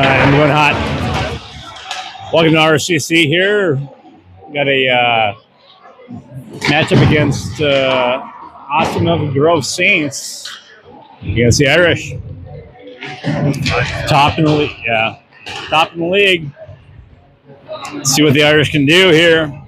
I'm going hot. Welcome to RCC here. Got a matchup against Austin Milton Grove Saints against the Irish. Top in the league, yeah. Top in the league. Let's see what the Irish can do here.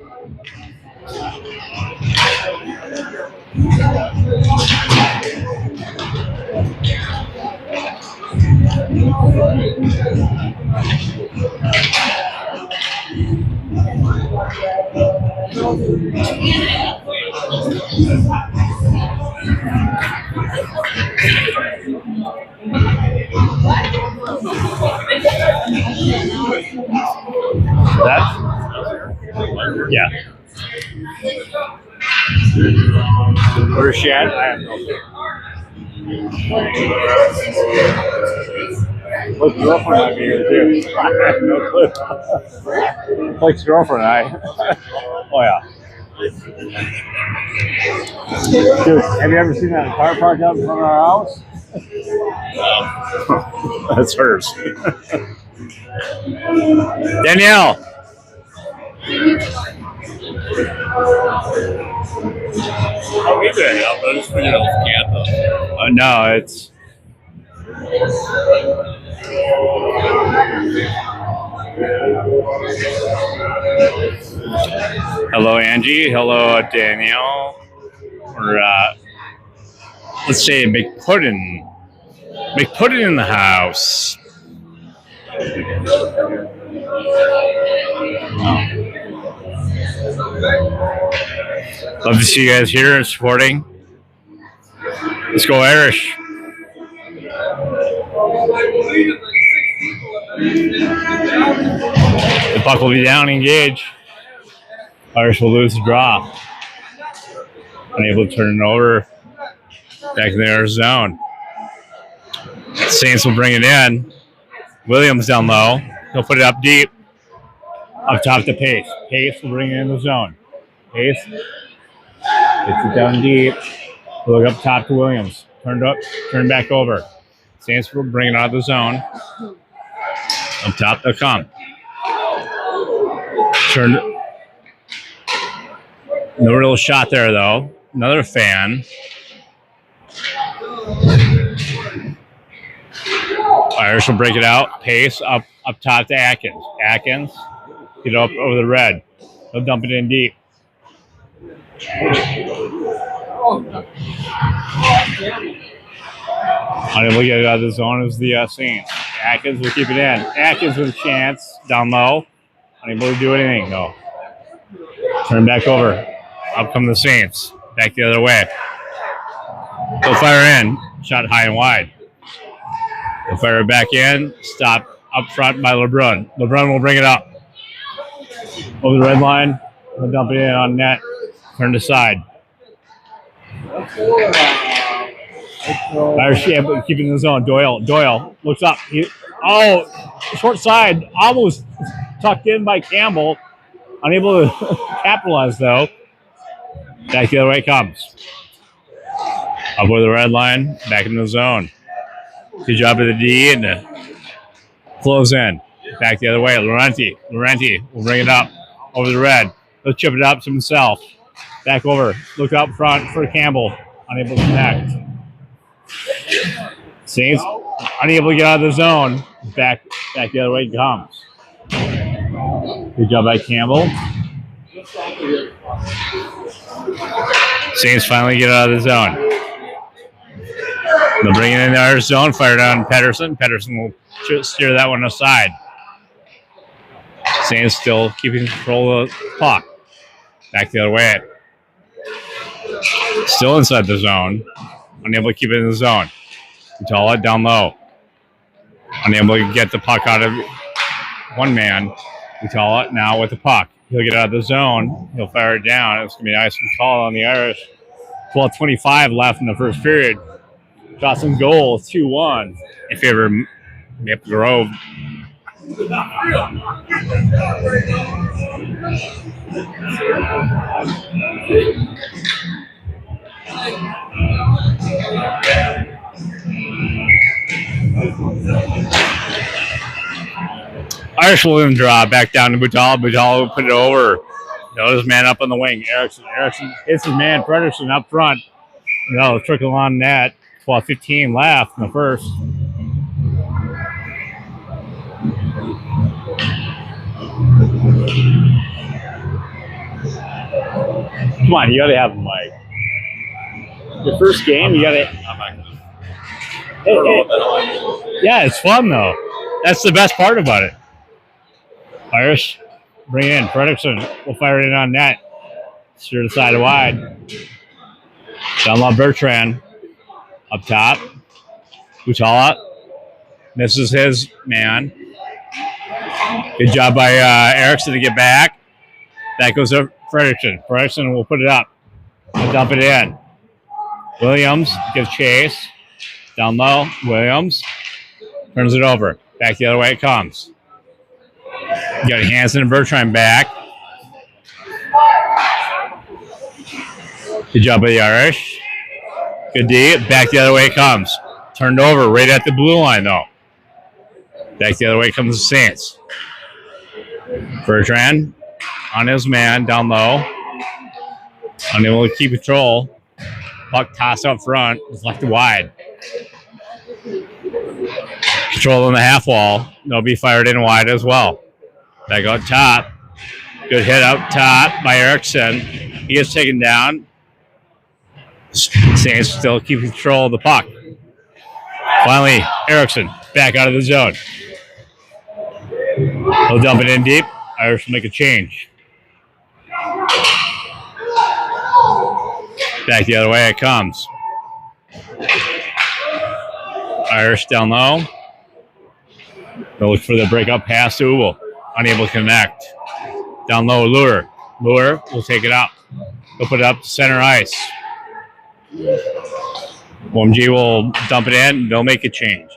That? Yeah. Where's she at? I have no clue. Blake's girlfriend might be here too. I have no clue. Blake's girlfriend, oh yeah. Dude, have you ever seen that car parked out in front of our house? That's hers. Danielle. How are we doing? I just figured out the camp. No, it's. Hello, Angie. Hello, Danielle. Or let's say McPuddin. McPuddin in the house. Love to see you guys here and supporting. Let's go Irish. The puck will be down, engage. Irish will lose the draw. Unable to turn it over. Back in their zone. Saints will bring it in. Williams down low. He'll put it up deep. Up top to Pace. Pace will bring it in the zone. Pace. Gets it down deep. Look up top to Williams. Turned up. Turn back over. Saints will bring it out of the zone. Up top they'll come. Turned. No real shot there though. Another fan. Irish will break it out. Pace up top to Atkins. Atkins, get up over the red. They'll dump it in deep. Unable to get it out of the zone is the Saints. Atkins will keep it in. Atkins with a chance down low. Unable to do anything though. Turn back over. Up come the Saints. Back the other way. They'll fire in. Shot high and wide. They'll fire it back in. Stop up front by LeBrun. LeBrun will bring it up. Over the red line. They'll dump it in on net. Turn to side. Irish keeping the zone. Doyle looks up. Short side. Almost tucked in by Campbell. Unable to capitalize though. Back the other way it comes. Up over the red line. Back in the zone. Good job of the D and flows in. Back the other way. Laurenti will bring it up over the red. He'll chip it up to himself. Back over. Look up front for Campbell. Unable to connect. Saints unable to get out of the zone. Back the other way it comes. Good job by Campbell. Saints finally get out of the zone. They'll bring it in our zone, fire down Pedersen. Pedersen will steer that one aside. Saints still keeping control of the puck. Back the other way. Still inside the zone. Unable to keep it in the zone. Utala down low. Unable to get the puck out of one man. Utala now with the puck. He'll get out of the zone. He'll fire it down. It's going to be a nice call on the Irish. 12:25 left in the first period. Jocelyn goal 2-1 in favor of Maple Grove. Irish will then draw back down to Butala. Butala will put it over. His man up on the wing. Erickson hits his man Frederiksen up front. That'll trickle on net. 12:15 left in the first. Come on, you gotta have him, Mike. Your first game, you gotta. Yeah, it's fun though. That's the best part about it. Irish, bring it in. Frederiksen will fire it in on net. Steer the side wide. Down low, Bertrand. Up top. Butala misses his man. Good job by Erickson to get back. That goes up Frederiksen. Frederiksen will put it up. And dump it in. Williams gives chase. Down low. Williams turns it over. Back the other way it comes. You got Hansen and Bertrand back. Good job by the Irish. Good D. Back the other way it comes. Turned over right at the blue line though. Back the other way comes the Saints. Bertrand on his man down low. Unable to keep control. Puck tossed up front. It's left wide. Control on the half wall. They'll be fired in wide as well. Back out top. Good hit up top by Erickson. He gets taken down. Saints still keep control of the puck. Finally, Erickson back out of the zone. He'll dump it in deep. Irish will make a change. Back the other way it comes. Irish down low. They'll look for the breakup pass to Uwell. Unable to connect. Down low, Lure. Lure will take it up. He'll put it up to center ice. OMG will dump it in. They'll make a change.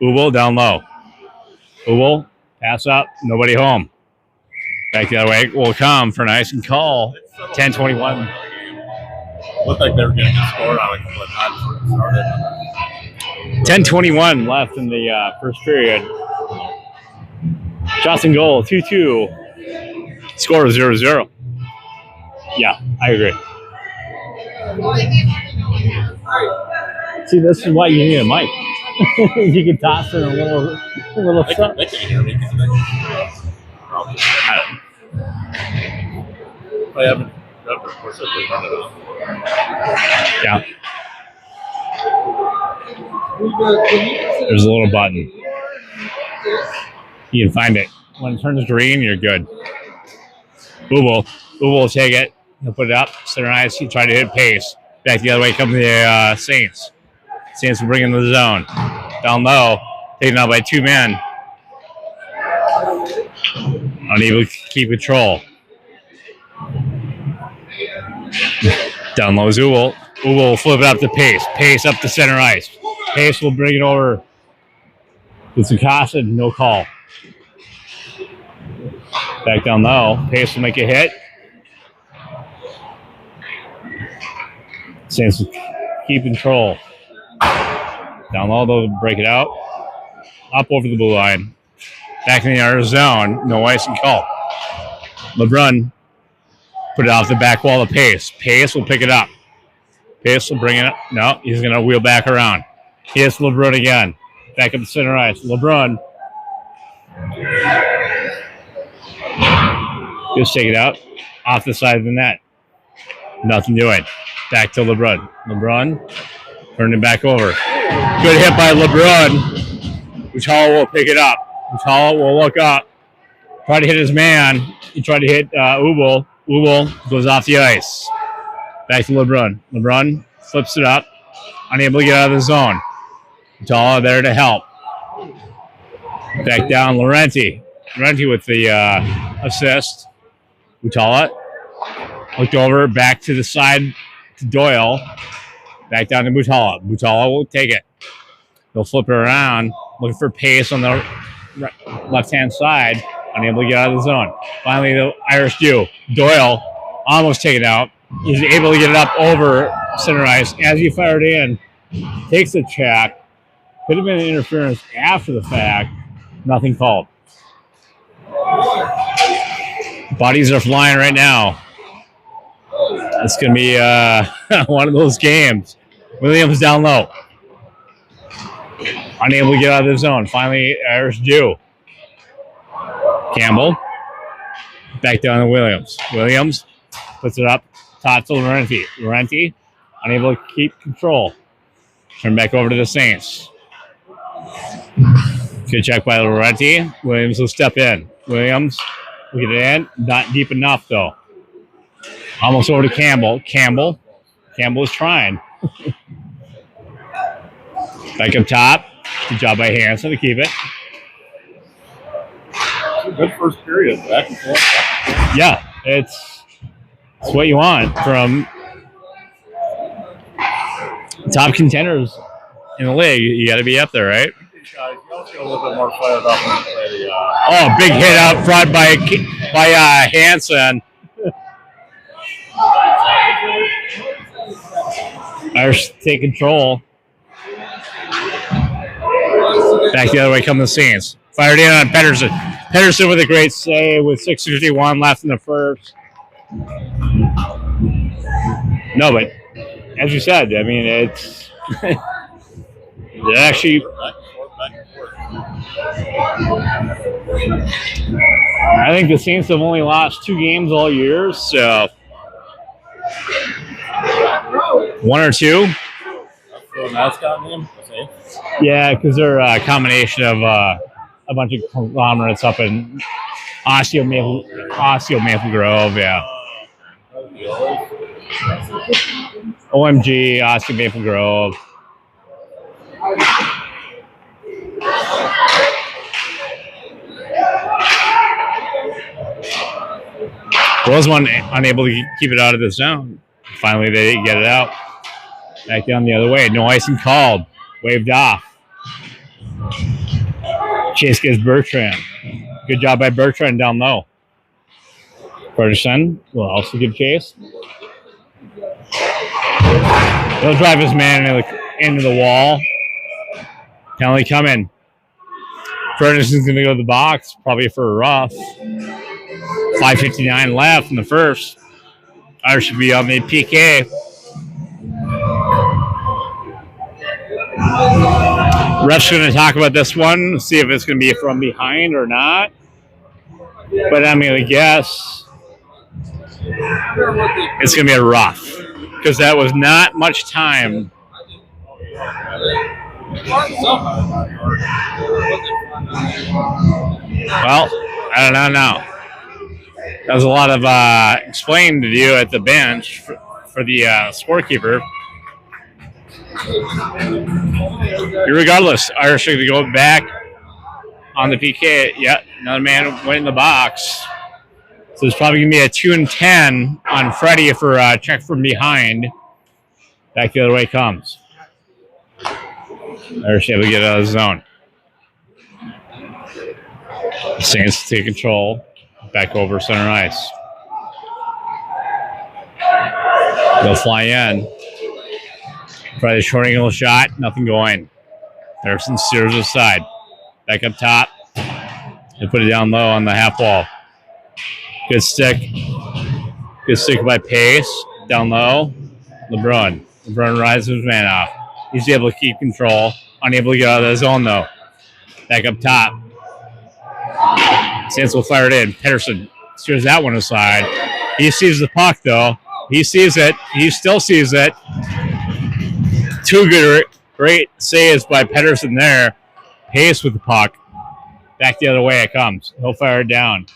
Uwell down low. Uwell, pass up. Nobody home. Back the other way will come for an ice and call. 10-21. Looked like they were going to get scored on it, but not before it started. 10-21 left in the first period. Shots and goal, 2-2. Score 0-0. Yeah, I agree. See, this is why you need a mic. You can toss in a little stuff. They can hear me. I haven't. Of course, I could run it off. Yeah. There's a little button. You can find it. When it turns green, you're good. Uwell will take it. He'll put it up. Center ice. He tried to hit pace. Back the other way comes the Saints. Saints will bring in the zone. Down low. Taken out by two men. Unable to keep control. Down low is Uwell. Uwell will flip it up to Pace. Pace up to center ice. Pace will bring it over to Tsukasa. No call. Back down low. Pace will make a hit. Saints will keep control. Down low, they'll break it out. Up over the blue line. Back in the other zone. No ice and call. LeBrun put it off the back wall of Pace. Pace will pick it up. Pace will bring it up. No, he's going to wheel back around. Here's LeBrun again. Back up the center ice. LeBrun. Just take it out. Off the side of the net. Nothing doing. Back to LeBrun. LeBrun. Turn it back over. Good hit by LeBrun. Butala will pick it up. Butala will look up. Try to hit his man. He tried to hit Uwell. Uwell goes off the ice. Back to LeBrun. LeBrun flips it up. Unable to get out of the zone. Butala there to help. Back down, Laurenti. Laurenti with the assist. Butala looked over, back to the side to Doyle. Back down to Butala. Butala will take it. He'll flip it around, looking for pace on the left-hand side. Unable to get out of the zone. Finally, the Irish do. Doyle almost taken out. He's able to get it up over center ice. As he fired in, takes the check. Could have been an interference after the fact. Nothing called. Bodies are flying right now. It's going to be one of those games. Williams down low. Unable to get out of the zone. Finally, Irish do. Campbell. Back down to Williams. Williams puts it up. Top to Laurenti. Laurenti unable to keep control. Turn back over to the Saints. Good check by Laurenti. Williams will step in. Williams will get it in. Not deep enough, though. Almost over to Campbell. Campbell is trying. Back up top. Good job by Hanson to keep it. Good first period. Back and forth. Yeah, it's what you want from top contenders in the league. You got to be up there, right? You also get a little bit more fired up when you play. Oh, big hit out front by Hanson. Irish take control. Back the other way come the Saints. Fired in on Pedersen. Pedersen with a great save with 6:51 left in the first. No, but as you said, I mean, it's it actually. I think the Saints have only lost 2 games all year, so 1 or 2. That's the mascot name? Yeah, because they're a combination of a bunch of conglomerates up in Osseo Maple Grove, yeah. OMG, Osseo Maple Grove. Rosemont unable to keep it out of the zone. Finally, they get it out. Back down the other way. No icing called. Waved off. Chase gets Bertrand. Good job by Bertrand down low. Ferguson will also give chase. He'll drive his man into the wall. Penalty coming. Ferguson's going to go to the box, probably for a rough. 5:59 left in the first. Irish should be on the PK. Ref's going to talk about this one, see if it's going to be from behind or not. But I'm going to guess it's going to be a rough because that was not much time. Well, I don't know now. That was a lot of explaining to do at the bench for the scorekeeper. Regardless, Irish are going to go back on the PK. Yeah, another man went in the box. So it's probably going to be a 2 and 10 on Freddie for a check from behind. Back the other way comes. Irish able to get out of the zone. Saints take control. Back over center ice. They'll fly in. Try the short angle shot. Nothing going. Thurston steers aside. Back up top. They put it down low on the half wall. Good stick. Good stick by Pace. Down low. LeBrun. LeBrun rides his man off. He's able to keep control. Unable to get out of the zone though. Back up top. Saints will fire it in. Pedersen steers that one aside. He sees the puck though. He sees it. He still sees it. 2 good, great saves by Pedersen there. Pace with the puck. Back the other way it comes. He'll fire it down.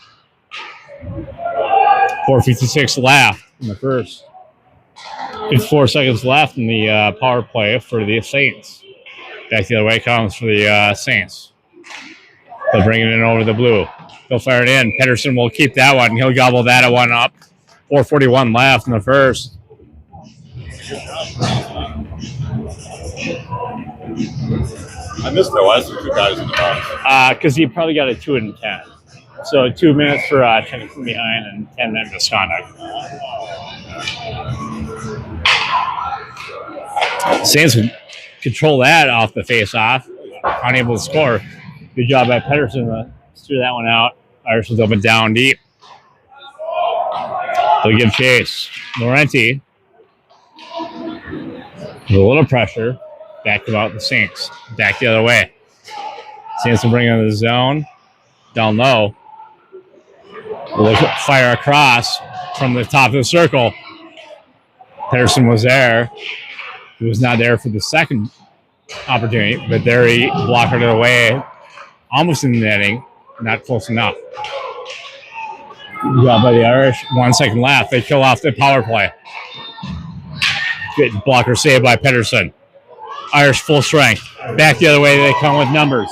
4:56 left in the first. 54 seconds left in the power play for the Saints. Back the other way it comes for the Saints. They'll bring it in over the blue. They'll fire it in. Pedersen will keep that one. He'll gobble that one up. 4:41 left in the first. I missed the last 2 guys in the box. Because he probably got a 2 and 10. So 2 minutes for checking from behind and 10 minutes misconduct. Saints control that off the face-off. Unable to score. Good job by Pedersen to steer that one out. Irish was open down deep. They'll give chase. Laurenti with a little pressure. Back about the Saints. Back the other way. Saints will bring in the zone. Down low. We'll fire across from the top of the circle. Pedersen was there. He was not there for the second opportunity, but there he blocked it away. Almost in the netting. Not close enough. Got by the Irish. 1 second left. They kill off the power play. Good blocker saved by Pedersen. Irish full strength. Back the other way. They come with numbers.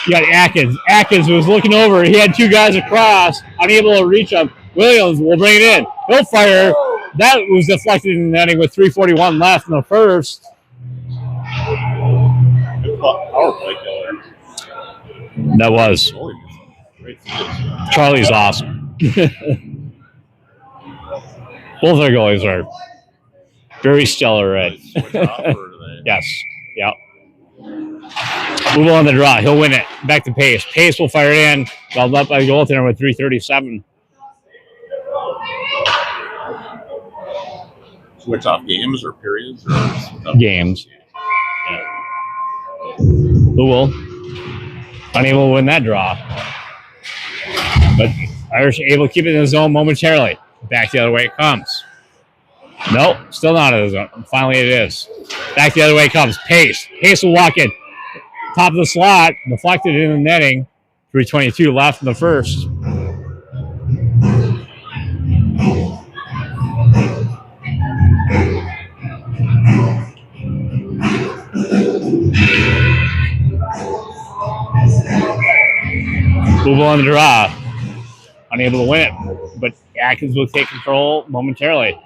You got Atkins. Atkins was looking over. He had 2 guys across, unable to reach them. Williams will bring it in. He'll fire. That was deflected in the netting with 3:41 left in the first. Power play killer. That was. Charlie's awesome. Both our goalies are very stellar, right? Yes. Yep. Move on the draw. He'll win it. Back to Pace. Pace will fire it in. Held up by the goaltender with 3:37. Switch off games or periods? Or games. Yeah. Who will? Unable to win that draw. But Irish able to keep it in the zone momentarily. Back the other way it comes. Nope, still not in the zone. Finally it is. Back the other way it comes. Pace. Pace will walk in. Top of the slot. Deflected in the netting. 3:22 left in the first. Move on the draw. Unable to win it. But Atkins will take control momentarily.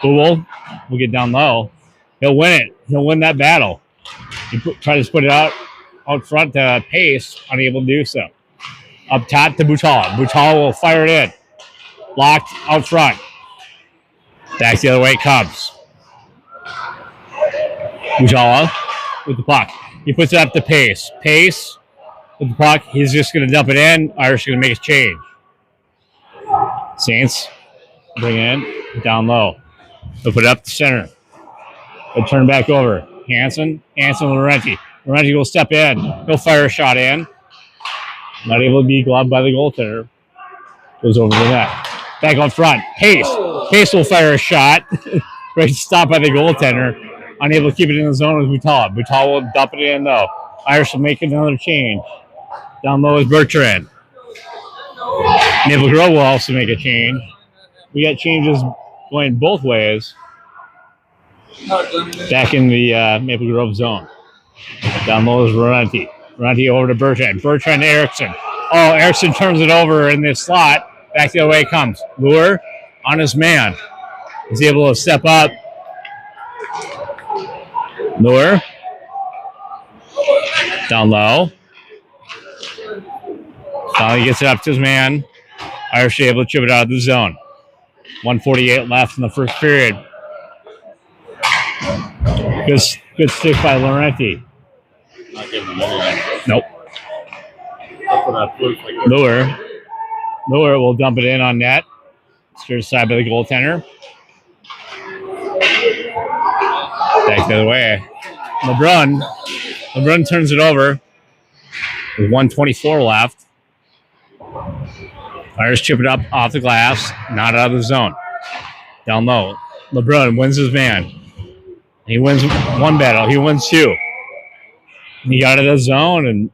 Booble will get down low. He'll win it. He'll win that battle. He tries to put it out front to Pace. Unable to do so. Up top to Butala. Butala will fire it in. Locked out front. Back the other way it comes. Butala with the puck. He puts it up to Pace. Pace with the puck. He's just going to dump it in. Irish is going to make a change. Saints bring it in. Down low. They'll put it up to center. They'll turn back over. Hansen Laurenti. Laurenti will step in. He'll fire a shot in. Not able to be gloved by the goaltender. Goes over the net. Back on front. Pace. Pace will fire a shot. Right, stopped by the goaltender. Unable to keep it in the zone with Butala. Butala will dump it in though. Irish will make another change. Down low is Bertrand. Maple Grove will also make a change. We got changes going both ways. Back in the Maple Grove zone. Down low is Laurenti. Laurenti over to Bertrand. Bertrand to Erickson. Oh, Erickson turns it over in this slot. Back the other way it comes. Lure on his man. He's able to step up. Lure. Down low. Finally gets it up to his man. Irish able to chip it out of the zone. 1:48 left in the first period. Good stick by Laurenti. Not giving him anything. Nope. Lure will dump it in on net. Steered aside by the goaltender. Back the other way. LeBrun turns it over with 1:24 left. Irish chip it up off the glass, not out of the zone. Down low. LeBrun wins his man. He wins one battle. He wins 2. He got out of the zone, and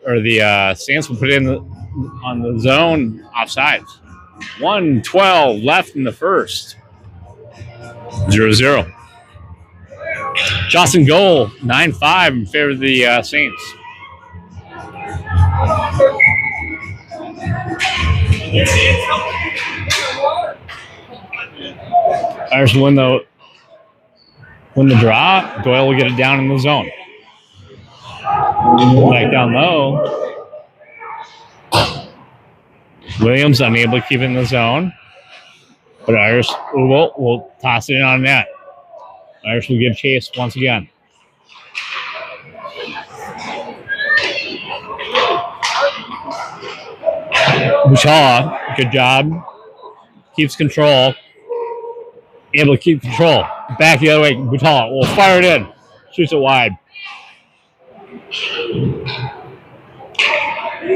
the Saints will put it in on the zone offsides. 1:12 left in the first. 0-0. Johnson goal, 9-5 in favor of the Saints. Irish win the draw. Doyle will get it down in the zone. Back down low. Williams unable to keep it in the zone. But Irish will toss it in on net. Irish will give chase once again. Butala, good job keeps control. Able to keep control. Back the other way. Butala will fire it in. Shoots it wide.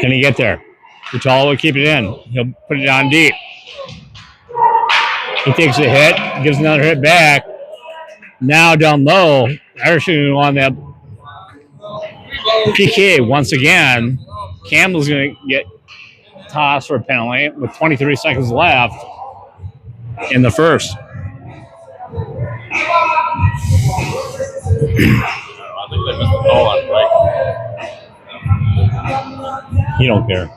Can he get there? Butala will keep it in. He'll put it on deep. He takes a hit. Gives another hit back. Now down low. Irish on that PK once again. Campbell's going to get tossed for a penalty with 23 seconds left in the first. I think they missed the ball on break. He don't care.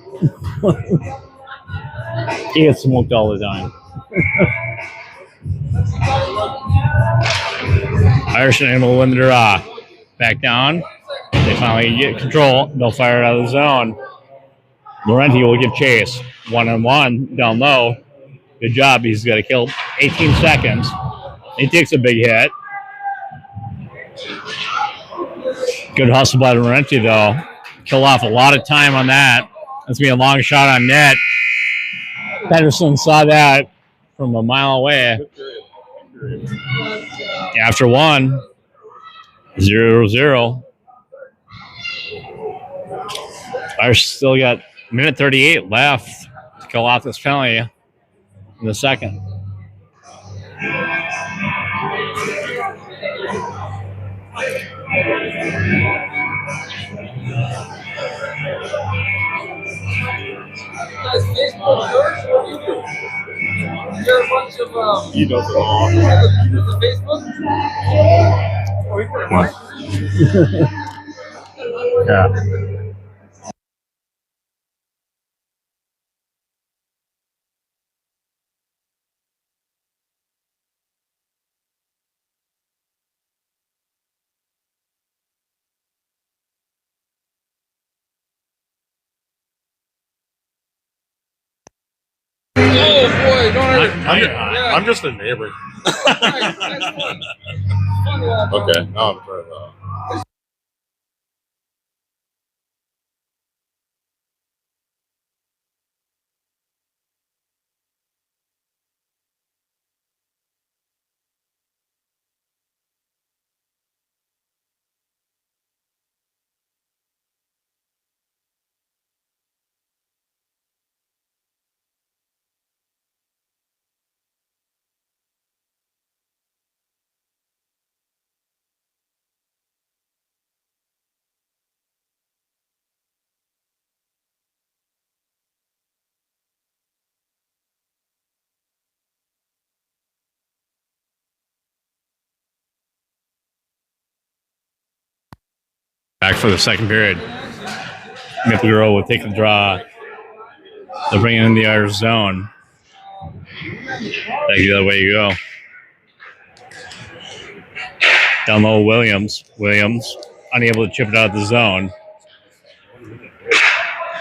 He gets smoked all the time. Irish are able to win the draw. Back down. They finally get control. They'll fire it out of the zone. Laurenti will give chase. 1-on-1 down low. Good job. He's got to kill 18 seconds. He takes a big hit. Good hustle by Laurenti, though. Kill off a lot of time on that. That's going to be a long shot on net. Pedersen saw that from a mile away. After 1, 0-0. Irish still got minute 38 left to kill off this penalty in the second. He does it all. Yeah. Oh boy, don't hurt it. I'm just a neighbor. Okay, now I'm trying to. Back for the second period. Maple Grove will take the draw. They're bringing in the Irish zone. Back the other way you go. Down low, Williams. Williams unable to chip it out of the zone.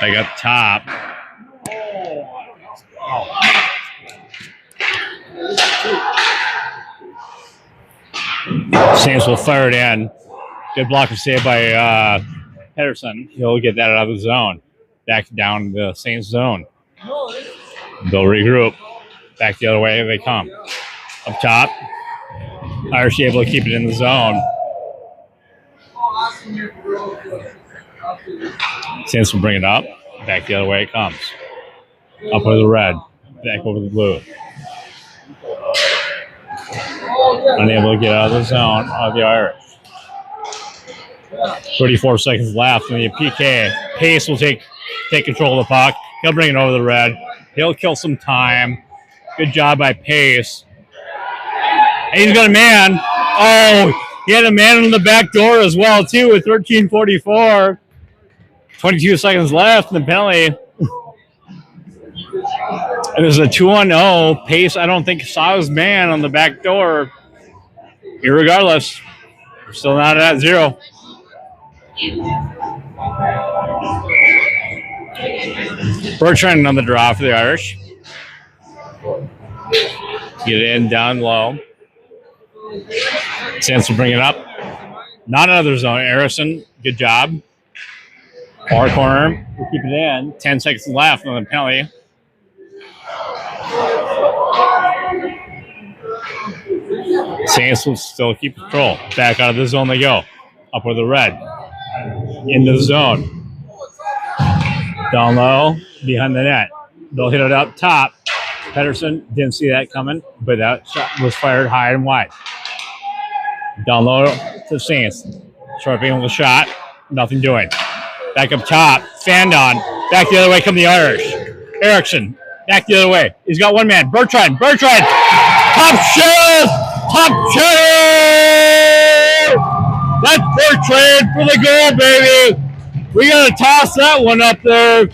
Back up top. Saints will fire it in. Good block of save by Pedersen. He'll get that out of the zone. Back down the Saints zone. They'll regroup. Back the other way they come. Up top. Irish able to keep it in the zone. Saints will bring it up. Back the other way it comes. Up with the red. Back over the blue. Unable to get out of the zone of the Irish. 34 seconds left in the PK. Pace will take control of the puck. He'll bring it over the red. He'll kill some time. Good job by Pace. And he's got a man. Oh, he had a man on the back door as well, too, with 13:44. 22 seconds left in the penalty. It was a 2-0. Pace, I don't think, saw his man on the back door. Irregardless, we're still not at 0. Bertrand on the draw for the Irish. Get it in down low. Chance to bring it up. Not another zone. Harrison, good job. Far corner. We'll keep it in. 10 seconds left on the penalty. Saints will still keep control. Back out of the zone they go. Up with the red. Into the zone. Down low. Behind the net. They'll hit it up top. Pedersen didn't see that coming, but that shot was fired high and wide. Down low to the Saints. Short angle shot. Nothing doing. Back up top. Fandon. Back the other way come the Irish. Erickson. Back the other way. He's got one man. Bertrand. Top shelf. Top shelf. That's Bertrand for the goal, baby. We got to toss that one up there.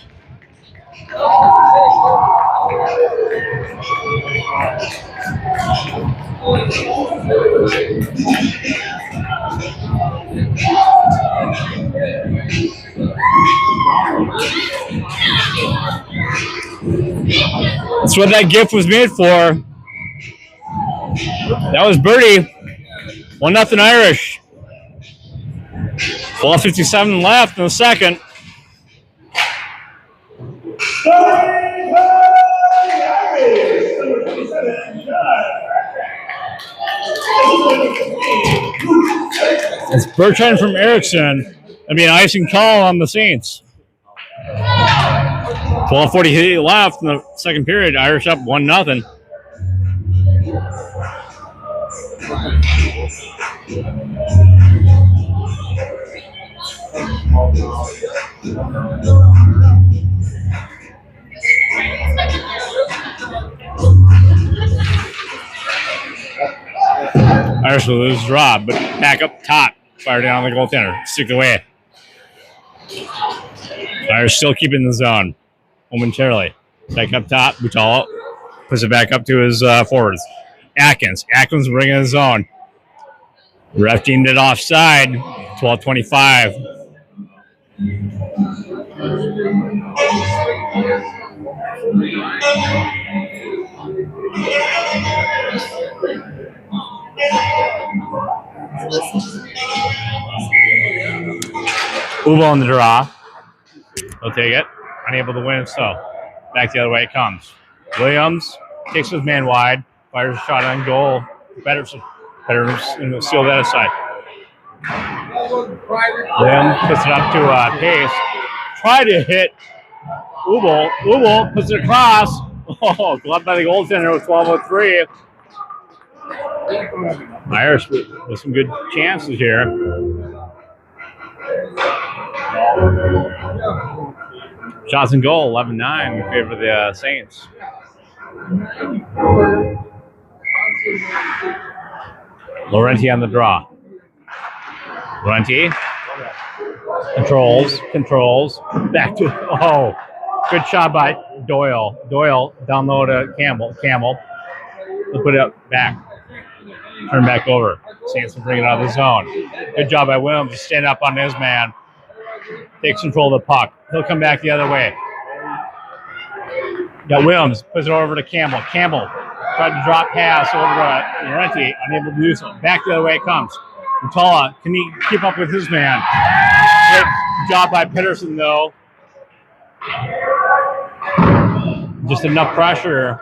That's what that gift was made for. That was birdie. 1-0 Irish. 12:57 left in the second. It's Bertrand from Erickson. I mean, icing call on the Saints. 12:48 left in the second period. Irish up 1-0. Irish will lose draw, but back up top. Fire down on the goaltender. Stick away. Irish still keeping the zone momentarily. Back up top. Butala puts it back up to his forwards. Atkins bringing his zone. Ref deemed it offside. 12:25. Uvo on the draw. He'll take it. Unable to win, so back the other way it comes. Williams takes his man wide. Fires a shot on goal. Pedersen will steal that aside. Williams puts it up to Pace. Try to hit Uvo. Uvo puts it across. Oh, gloved by the goaltender with 12:03. Irish with some good chances here. Shots and goal, 11-9 in favor of the Saints. Laurenti on the draw. Laurenti controls. Back to, good shot by Doyle. Doyle down low to Campbell. He'll put it up back. Turn back over. Saints will bring it out of the zone. Good job by Williams to stand up on his man. Takes control of the puck. He'll come back the other way. Got Williams. Puts it over to Campbell. Campbell tried to drop pass over to Laurenti. Unable to do so. Back the other way it comes. Mutala, can he keep up with his man? Good job by Pedersen, though. Just enough pressure.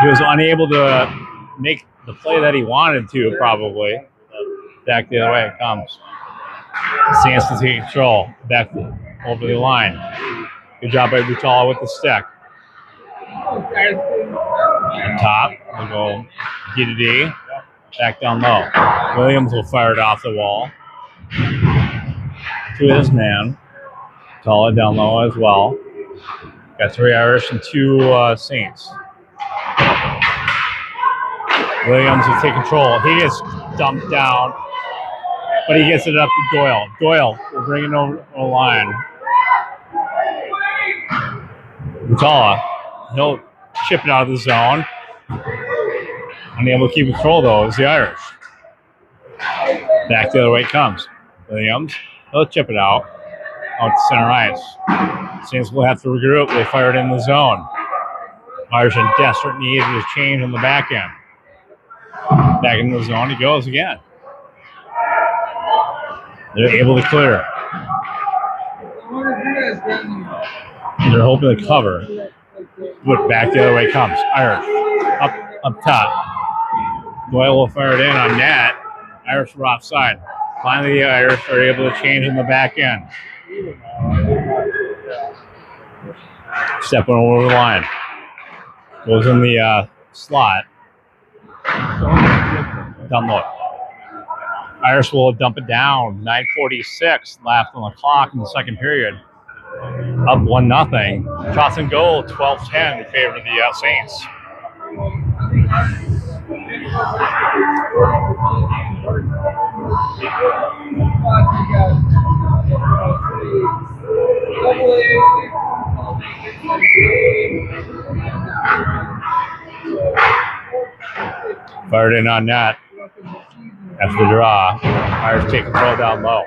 He was unable to make the play that he wanted to, probably. Back the other way it comes. Saints to take control. Back over the line. Good job by Butala with the stick. On top, we'll go D. Back down low. Williams will fire it off the wall. To his man. Butala down low as well. Got 3 Irish and 2 Saints. Williams will take control. He gets dumped down, but he gets it up to Doyle. Doyle will bring it over the line. Butala, he'll chip it out of the zone. Unable to keep control, though, is the Irish. Back the other way it comes. Williams, he'll chip it out to center ice. Saints will have to regroup. They fire it in the zone. Irish in desperate need of a change on the back end. Back in the zone he goes again. They're able to clear. They're hoping to cover. But back the other way comes. Irish up top. Doyle will fire it in on net. Irish were offside. Finally, the Irish are able to change in the back end. Stepping over the line. Goes in the slot. Down low. Irish will dump it down. 9:46 left on the clock in the second period. Up 1-0. Shots and goal, 12-10 in favor of the Saints. Fired in on net. After the draw, Irish take control down low.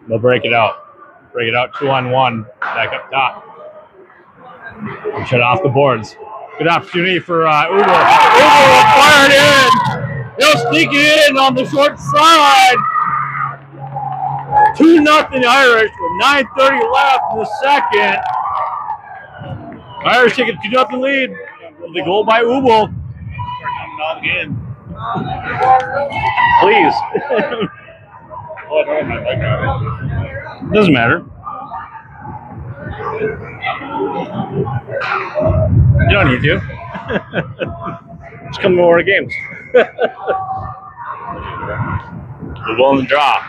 They'll break it out. Break it out 2-on-1. Back up top. Shut off the boards. Good opportunity for Uber. Uber fired in. He'll sneak it in on the short side. 2-0 Irish with 9:30 left in the second. Irish take a 2-0 lead. The goal by Ubel. Again. Please. Doesn't matter. You don't need to. Just come to our games. We're willing to draw.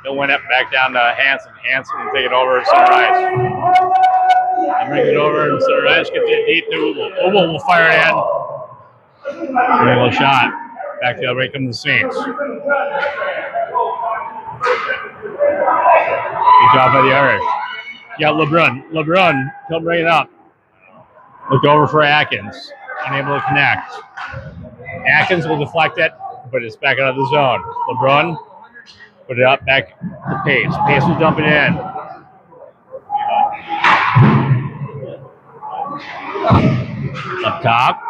He'll win it back down to Hanson. Hanson will take it over to center ice. And bring it over and center ice. Gets it deep to Ubel. Ubel will fire it in. Little shot. Back the other way come the Saints. Good job by the Irish. You got LeBrun. LeBrun, he'll bring it up. Look over for Atkins. Unable to connect. Atkins will deflect it, but it's back out of the zone. LeBrun, put it up back to Pace. Pace will dump it in. Up top.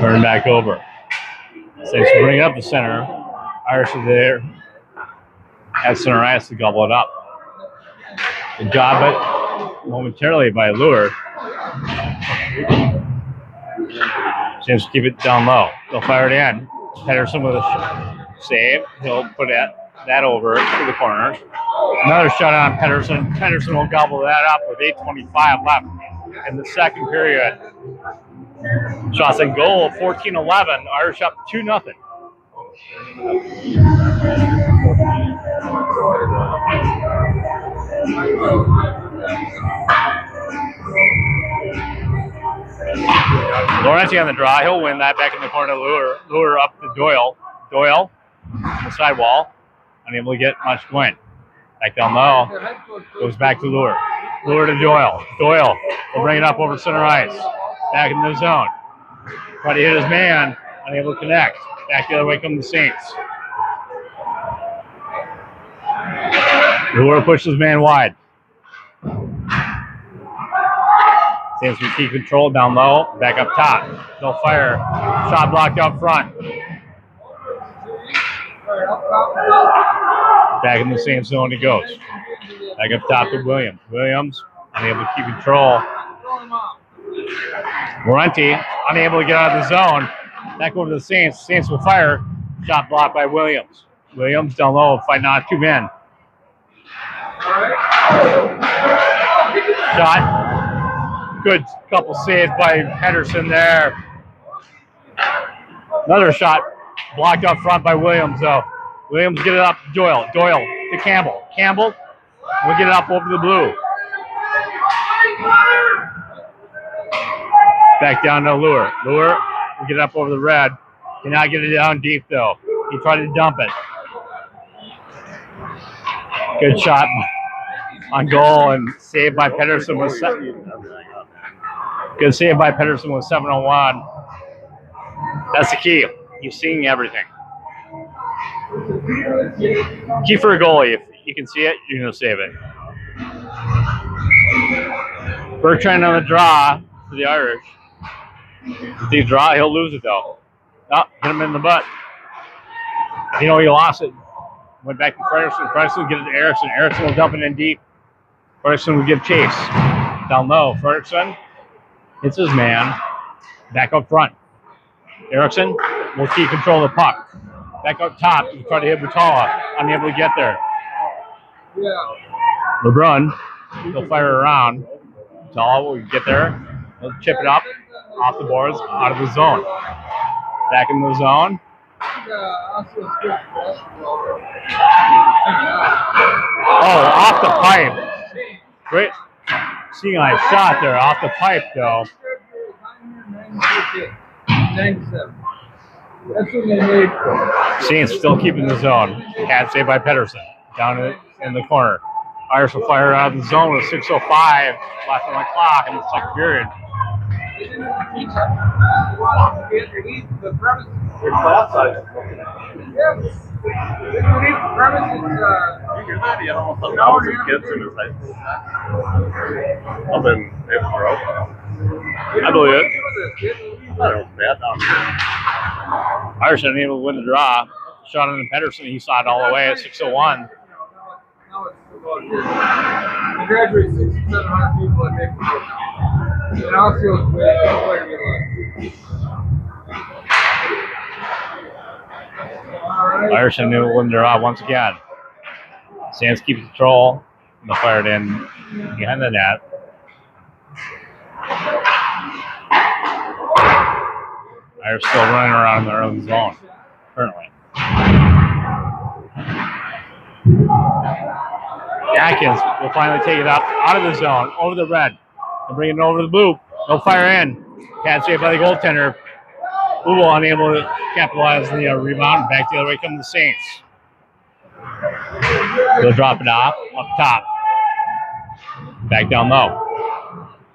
Turn back over. Saints will bring it up the center. Irish are there. At center ice to gobble it up. Good job, but momentarily by Lure. Saints keep it down low. They'll fire it in. Pedersen with a save. He'll put that over to the corner. Another shot on Pedersen. Pedersen will gobble that up with 8:25 left in the second period. Shots and goal, 14-11. Irish up 2-0. Laurenti on the draw. He'll win that back in the corner. Lure up to Doyle. Doyle on the sidewall. Unable to get much going. Back down low. Goes back to Lure. Lure to Doyle. Doyle will bring it up over center ice. Back in the zone. Try to hit his man. Unable to connect. Back the other way come the Saints. Lure pushes man wide. Saints will keep control down low. Back up top. They'll fire. Shot blocked out front. Back in the same zone he goes. Back up top to Williams. Williams unable to keep control. Laurenti unable to get out of the zone. Back over to the Saints. Saints will fire. Shot blocked by Williams. Williams down low, fighting out 2 men. Shot. Good couple saves by Pedersen there. Another shot blocked up front by Williams, though. Williams get it up to Doyle. Doyle to Campbell. Campbell will get it up over the blue. Back down to Lure. Lure will get it up over the red. Cannot get it down deep, though. He tried to dump it. Good shot on goal and saved by Pedersen with good save by Pedersen with 7:01. That's the key. You're seeing everything. Key for a goalie. If you can see it, you're going to save it. Bertrand on the draw for the Irish. If he draw, he'll lose it, though. Oh, hit him in the butt. You know, he lost it. Went back to Fredersen. Fredersen will get it to Erickson. Erickson will dump it in deep. Fredersen will give chase. Down low. Fredersen hits his man. Back up front. Erickson will keep control of the puck. Back up top, he tried to hit Butala. Unable to get there. LeBrun, he'll fire around. Butala will get there. He'll chip it up off the boards, out of the zone. Back in the zone. Oh, off the pipe. Great. Seeing a shot there off the pipe, though. 97. That's what they made. Saints still keeping the zone. Cat saved by Pedersen. Down in the corner. Irish will fire out of the zone with 6:05 left on the clock in the second period. The premise. Your class size is Yeah. The premise is. You're not even almost 1,000 kids in this high school. Up in April. I believe it. I don't know, bad down here. Irish unable to win the draw. Shot on Pedersen. He saw it all the way at 6:01. Now it's about this. We graduated 600-700 people at April. And also, Irish unable to win the draw once again. Sands keeps control. And they'll fire it in behind the net. Irish still running around in their own zone currently. Atkins will finally take it up out of the zone, over the red, and bring it over the blue. They'll fire in. Catch saved by the goaltender. Ubo unable to capitalize on the rebound. Back the other way come the Saints. They'll drop it off up top. Back down low.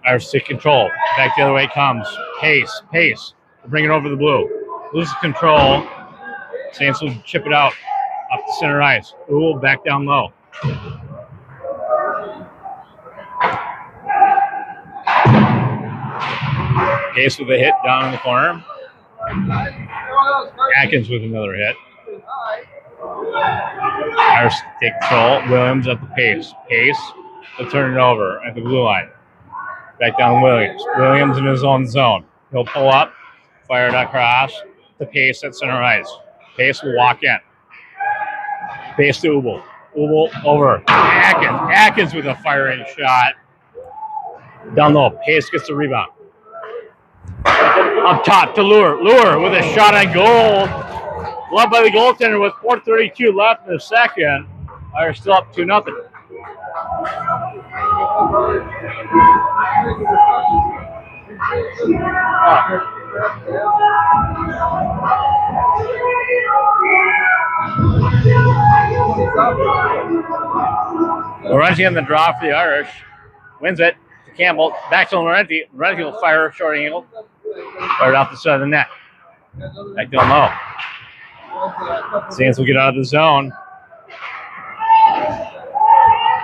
Irish take control. Back the other way comes. Pace. We'll bring it over the blue. Loses control. Saints will chip it out up the center ice. Ubo back down low. Case with a hit down in the corner. Atkins with another hit. Irish take control. Williams at the pace. They'll turn it over at the blue line. Back down Williams. Williams in his own zone. He'll pull up, fire it across to Pace at center ice. Pace will walk in. Pace to Ubo. Ubo over. Atkins with a firing shot. Down low. Pace gets the rebound. Up top to Lure. Lure with a shot on goal. Loved by the goaltender with 4:32 left in the second. Irish still up 2-0. Laurenti on the draw for the Irish. Wins it to Campbell. Back to Laurenti. Laurenti will fire a short angle. Fired off the side of the net. Back down low. Saints will get out of the zone.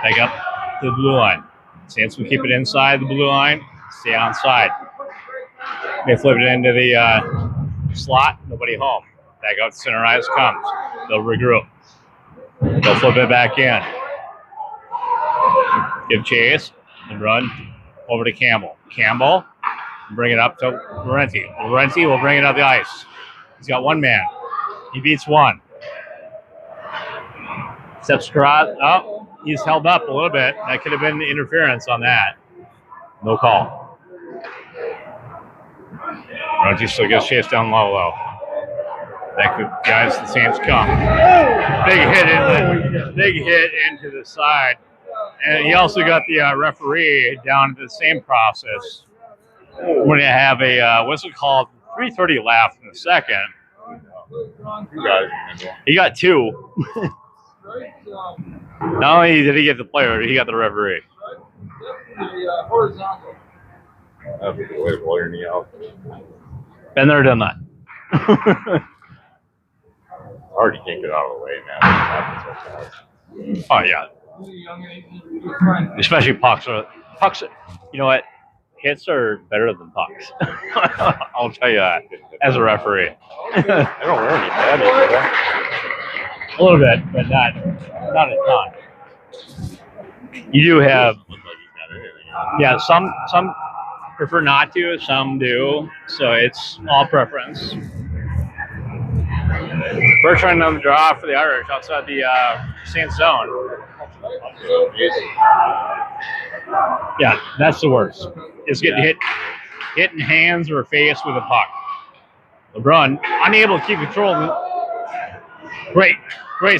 Back up to the blue line. Saints will keep it inside the blue line. Stay onside. They flip it into the slot. Nobody home. Back out center ice comes. They'll regroup. They'll flip it back in. Give chase and run over to Campbell. Campbell, bring it up to Laurenti. Laurenti will bring it up the ice. He's got one man. He beats one. Steps across. Oh, he's held up a little bit. That could have been interference on that. No call. Laurenti still gets chased down low, though. Back to guys, the Saints come. Big hit into the side. And he also got the referee down to the same process. We're going to have a whistle called 3:30 left in the second. He got two. Not only did he get the player, he got the referee. Been there, done that. Already can't get out of the way, man. Oh, yeah. Especially pucks. Pucks, you know what? Hits are better than pucks. I'll tell you that as a referee. They don't wear any padding, do they? A little bit, but not a ton. You do have, yeah, some prefer not to, some do. So it's all preference. We're trying to draw for the Irish outside the Saints zone. Yeah, that's the worst. Is getting hit in hands or face with a puck. LeBron unable to keep control. Great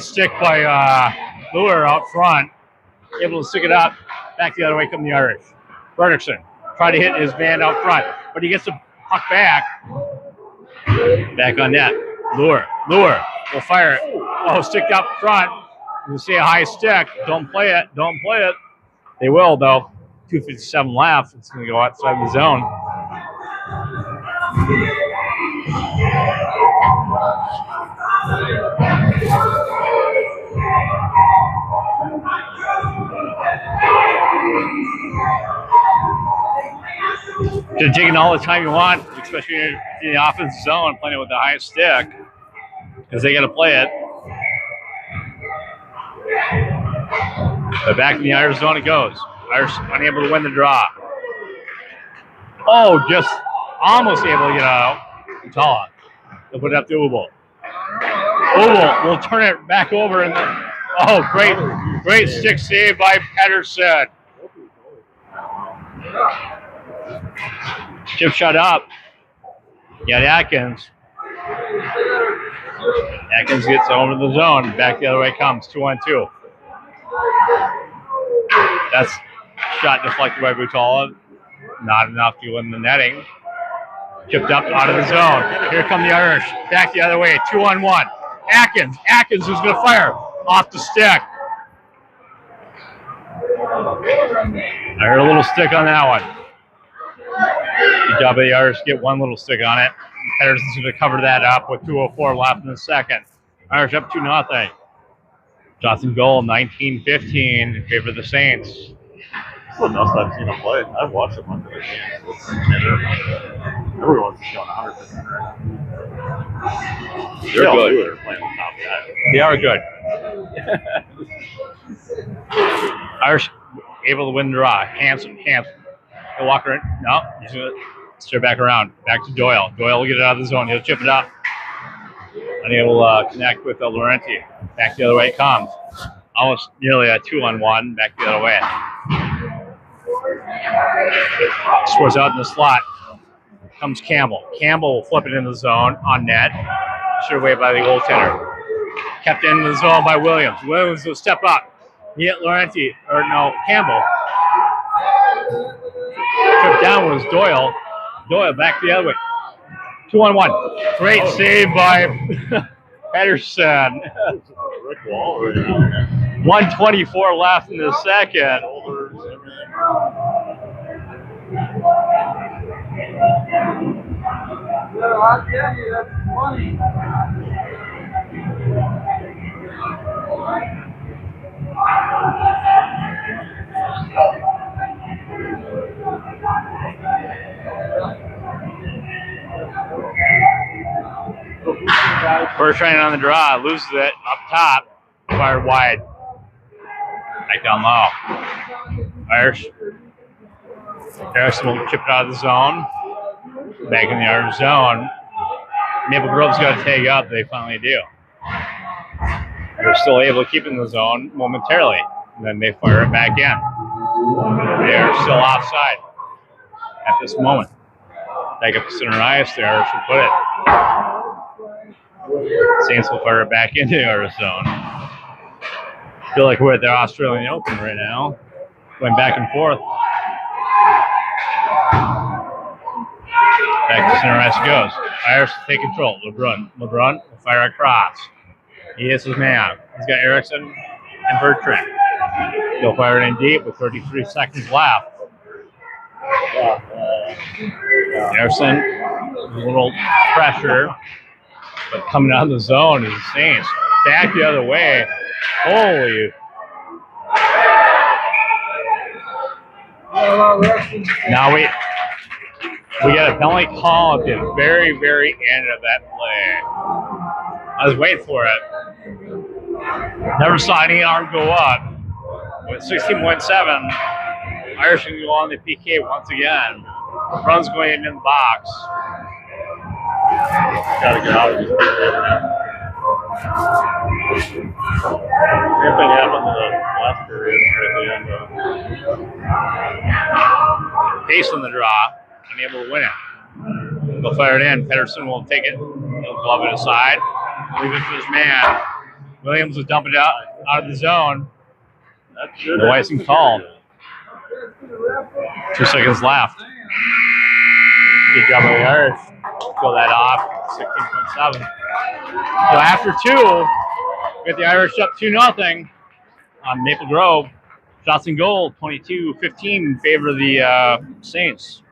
stick by Lure out front. Able to stick it up. Back the other way come the Irish. Fredrickson tried to hit his man out front, but he gets the puck back. Back on net. Lure will fire it. Oh, stick up front. You see a high stick. Don't play it. They will, though. 2:57 left. It's going to go outside the zone. You're taking all the time you want, especially in the offensive zone, playing it with the highest stick, because they got to play it. But back in the Irish zone it goes. Irish unable to win the draw. Oh, just almost able to get out. Tala. They'll put it up to Ubel. Ubel will turn it back over. And great stick save by Pedersen. Chip shot up. Yeah, Atkins. Atkins gets over the zone. Back the other way comes. 2-on-2. That's shot deflected by Butala. Not enough to win the netting. Chipped up out of the zone. Here come the Irish. Back the other way. 2-on-1. Atkins is going to fire off the stick. I heard a little stick on that one. Good job of the Irish. Get one little stick on it. Pedersen's going to cover that up with 2:04 left in the second. Irish up 2-0. Johnson goal, 19-15 in favor of the Saints. That's the best I've seen them play. I've watched a bunch of their games. Everyone's just going 100% right now. They're good. They're playing on top of that. They are good. Irish able to win the draw. Hanson. He'll walk around. No, he's going to straight back around. Back to Doyle. Doyle will get it out of the zone. He'll chip it up. And he'll connect with Laurenti. Back the other way it comes. Almost nearly a 2-on-1. Back the other way. Scores out in the slot. Comes Campbell. Campbell will flip it in the zone on net. Sheared away by the goaltender. Kept in the zone by Williams. Williams will step up. He hit Campbell. Tripped down was Doyle. Doyle back the other way. 2-on-1. Great save by Pedersen. Rick Wall right now. 1:24 left in the second. I'll tell you, that's funny. First trying on the draw, loses it up top, fired wide. Back down low. Irish. Harrison will chip it out of the zone. Back in the Irish zone. Maple Grove's got to take up. They finally do. They're still able to keep in the zone momentarily. And then they fire it back in. They're still offside at this moment. Back up to center ice there. Irish will put it. Saints will fire it back into the Irish zone. Feel like we're at the Australian Open right now. Going back and forth. Back to center ice goes. Irish take control. LeBrun will fire across. He hits his man. He's got Erickson and Bertrand. He'll fire it in deep with 33 seconds left. Erickson, a little pressure, but coming out of the zone is the Saints. Back the other way. Holy. Now we got a penalty call at the very, very end of that play. I was waiting for it. Never saw any arm go up. With 16.7, Irish can go on the PK once again. Runs going into the box. Gotta get out of this. Same thing happened in the last period right at the end. Pace on the draw, unable to win it. He'll fire it in. Pedersen will take it. He'll glove it aside. Leave it for his man. Williams will dump it out of the zone. That's good. No icing call. 2 seconds left. Good job by the Irish. Fill that off. 16.7. So after 2, get the Irish up 2-0 on Maple Grove. Shots and goal, 22-15 in favor of the Saints.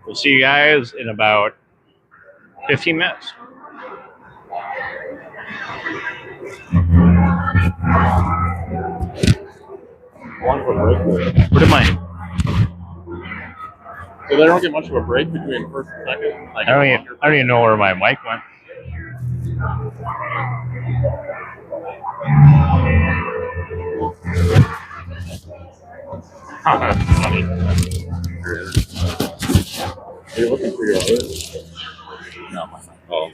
We'll see you guys in about 15 minutes. One for break. What am I? So they don't get much of a break between first and second. Like I don't even know where my mic went. That's funny. Are you looking for your other? No, my. Oh.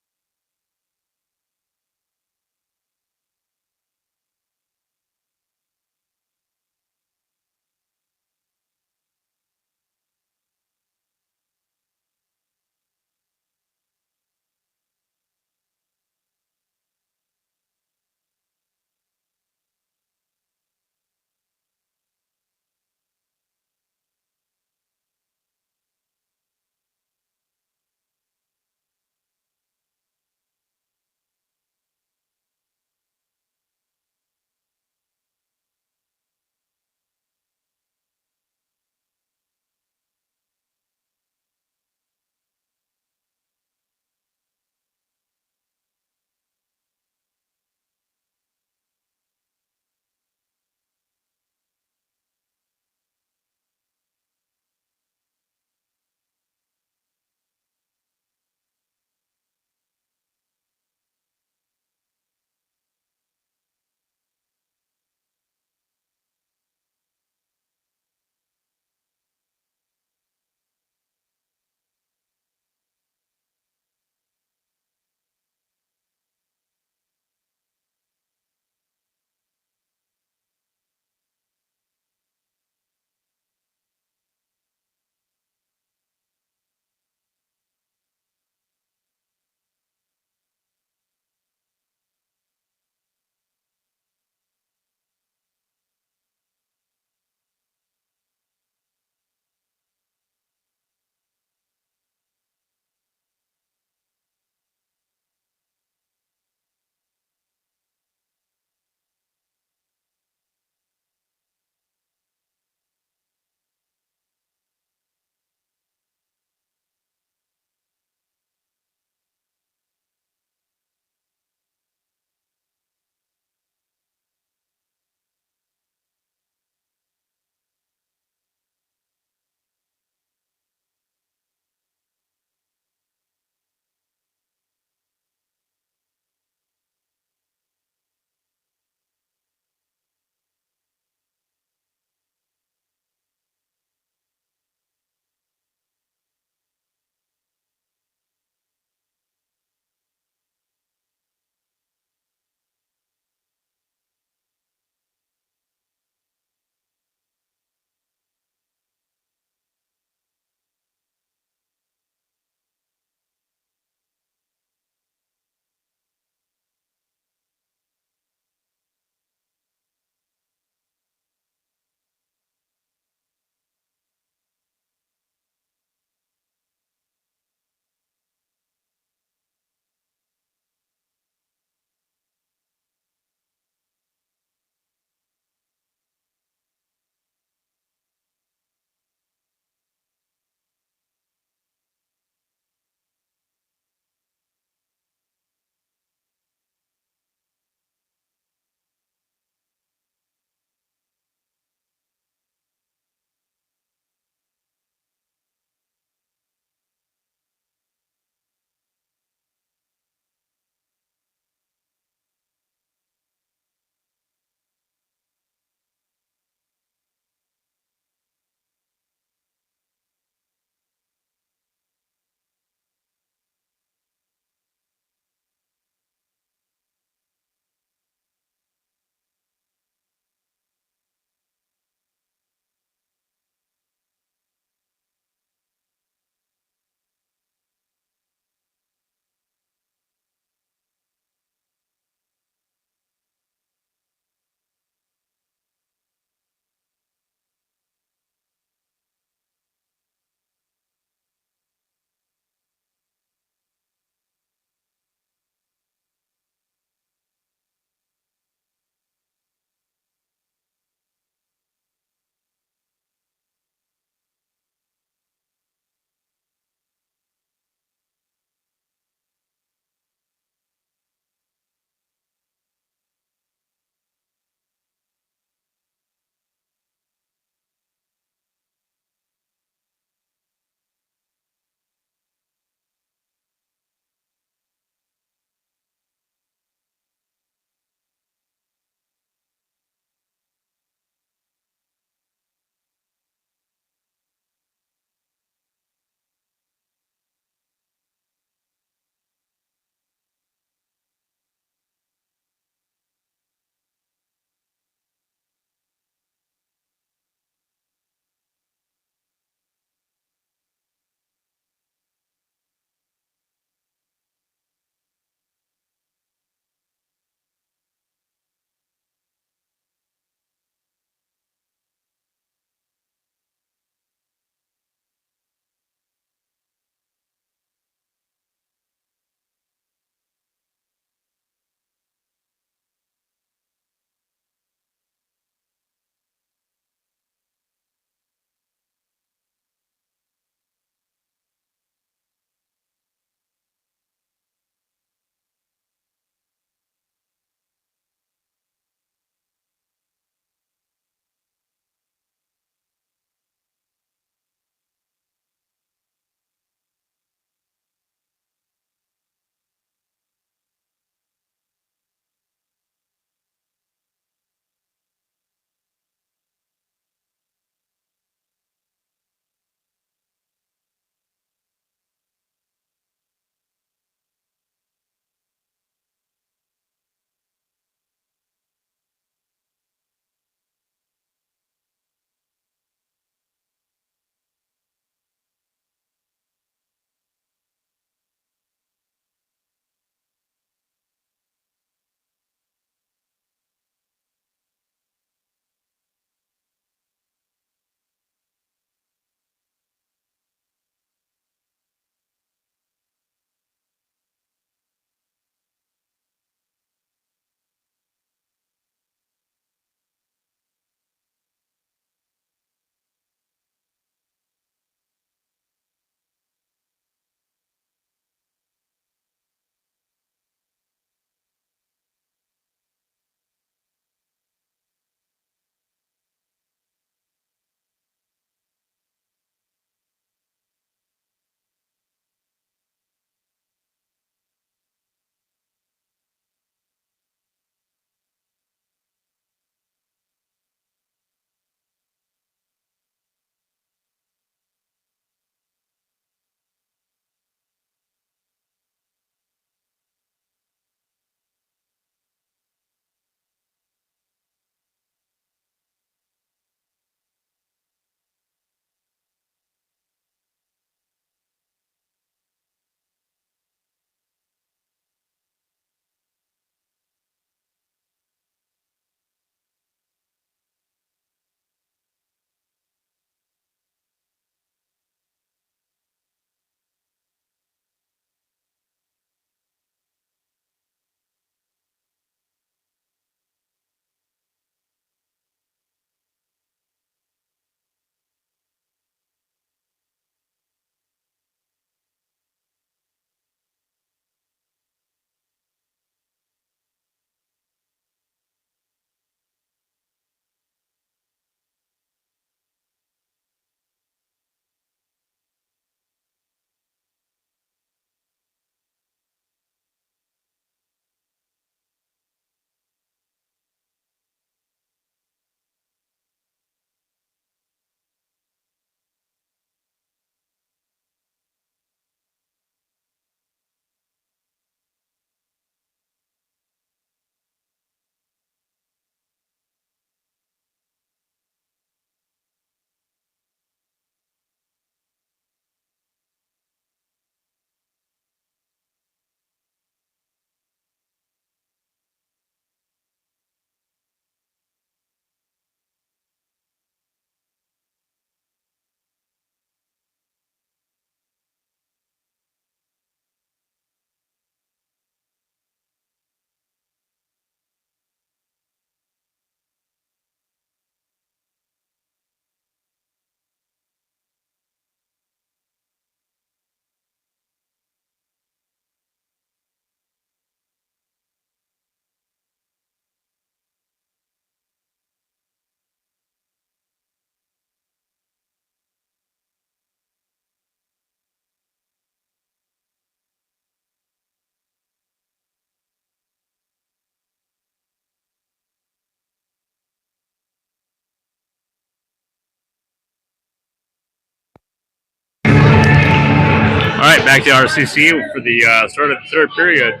right, back to RCC for the start of the third period.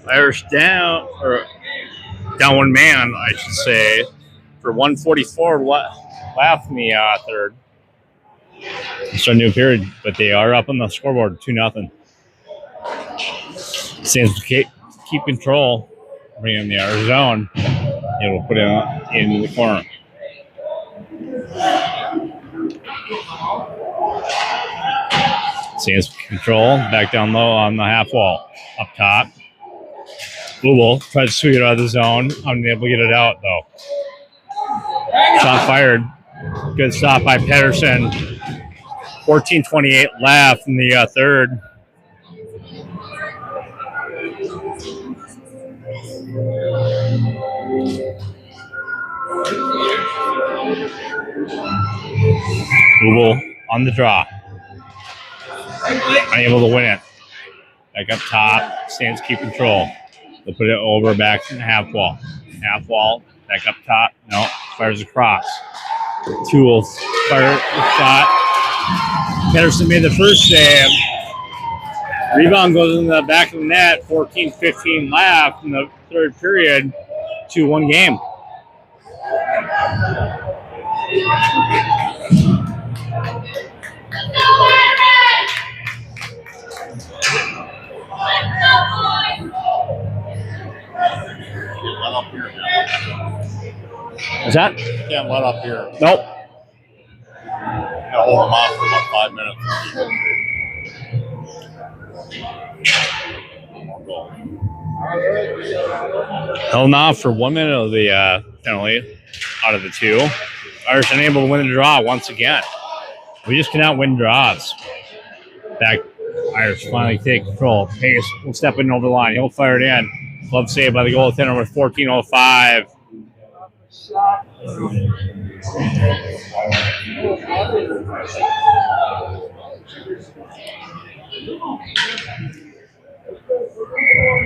Irish down, or down one man, I should say, for 1:44 left in the third. Start a new period, but they are up on the scoreboard, 2-0. Saints keep control, bring in the Irish zone. It will put it in the corner. Saints control, back down low on the half wall. Up top. Google tries to sweep it out of the zone. Unable to get it out, though. Shot fired. Good stop by Pedersen. 14:28 left in the third. Google on the draw. Unable to win it. Back up top. Saints keep control. They'll put it over back in the half wall. Half wall. Back up top. No. Fires across. Tool fire shot. Pedersen made the first save. Rebound goes in the back of the net. 14-15 left in the third period. 2-1 game. Let up here. What's that? Can't let up here. Nope. Gotta hold them off for about 5 minutes. Held off for 1 minute of the penalty out of the two. Irish unable to win the draw once again. We just cannot win draws. Back, Irish finally take control. Pace will step in over the line. He'll fire it in. Glove save by the goaltender with 14:05.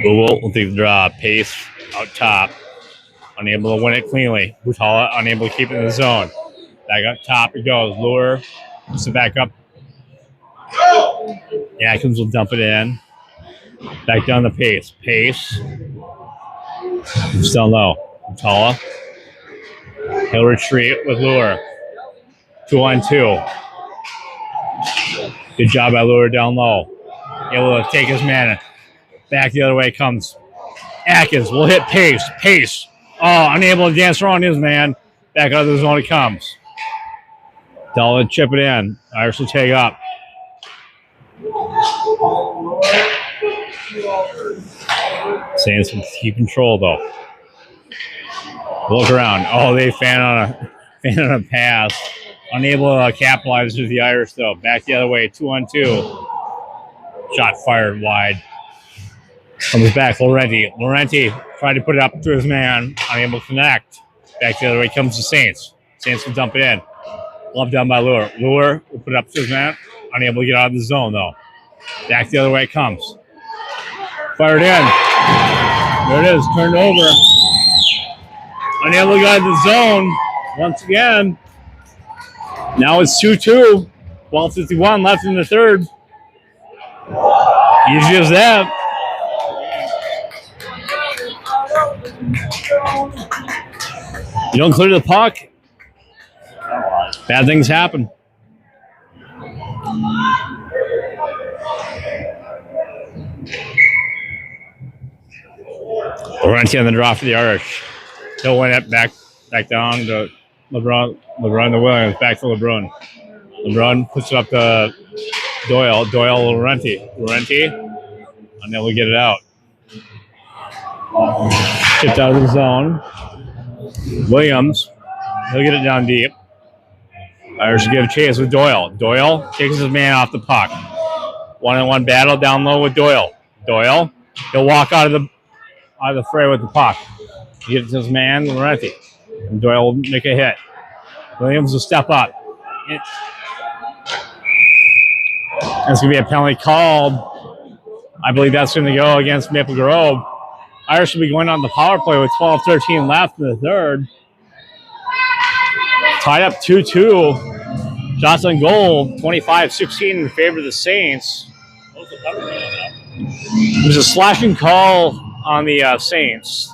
Google will take the draw. Pace out top. Unable to win it cleanly. Butala unable to keep it in the zone. Back up top it goes. Lure. Puts it back up. Atkins will dump it in. Back down the Pace. Pace. Still low. Butala. He'll retreat with Lure. 2-on-2. Good job by Lure down low. Able to take his man. Back the other way comes Atkins. Will hit Pace. Pace. Oh, unable to dance around his man. Back out of the zone it comes. Della chip it in. Irish will take up. Saints can keep control though. Look around. Oh, they fan on a pass. Unable to capitalize with the Irish though. Back the other way. 2-on-2. Shot fired wide. Comes back. Laurenti tried to put it up to his man. Unable to connect. Back the other way comes the Saints. Saints will dump it in. Glove down by Lure. Lure will put it up to his man. Unable to get out of the zone though. Back the other way it comes. Fired in. There it is. Turned over. Unable to get out of the zone. Once again. Now it's 2-2. 12:51 left in the third. Easy as that. You don't clear the puck, bad things happen. Laurenti on the draw for the Irish. He'll win it back down to LeBron to Williams. Back to LeBron. LeBron puts it up to Doyle. Laurenti. Unable to get it out. Chipped out of the zone. Williams. He'll get it down deep. Irish give chase with Doyle. Doyle takes his man off the puck. 1-on-1 battle down low with Doyle. He'll walk out of the fray with the puck. He gets his man, Laurenti. And Doyle will make a hit. Williams will step up. That's going to be a penalty called. I believe that's going to go against Maple Grove. Irish will be going on the power play with 12:13 left in the third. Tied up 2-2. Shots on goal, 25-16 in favor of the Saints. There's a slashing call on the Saints.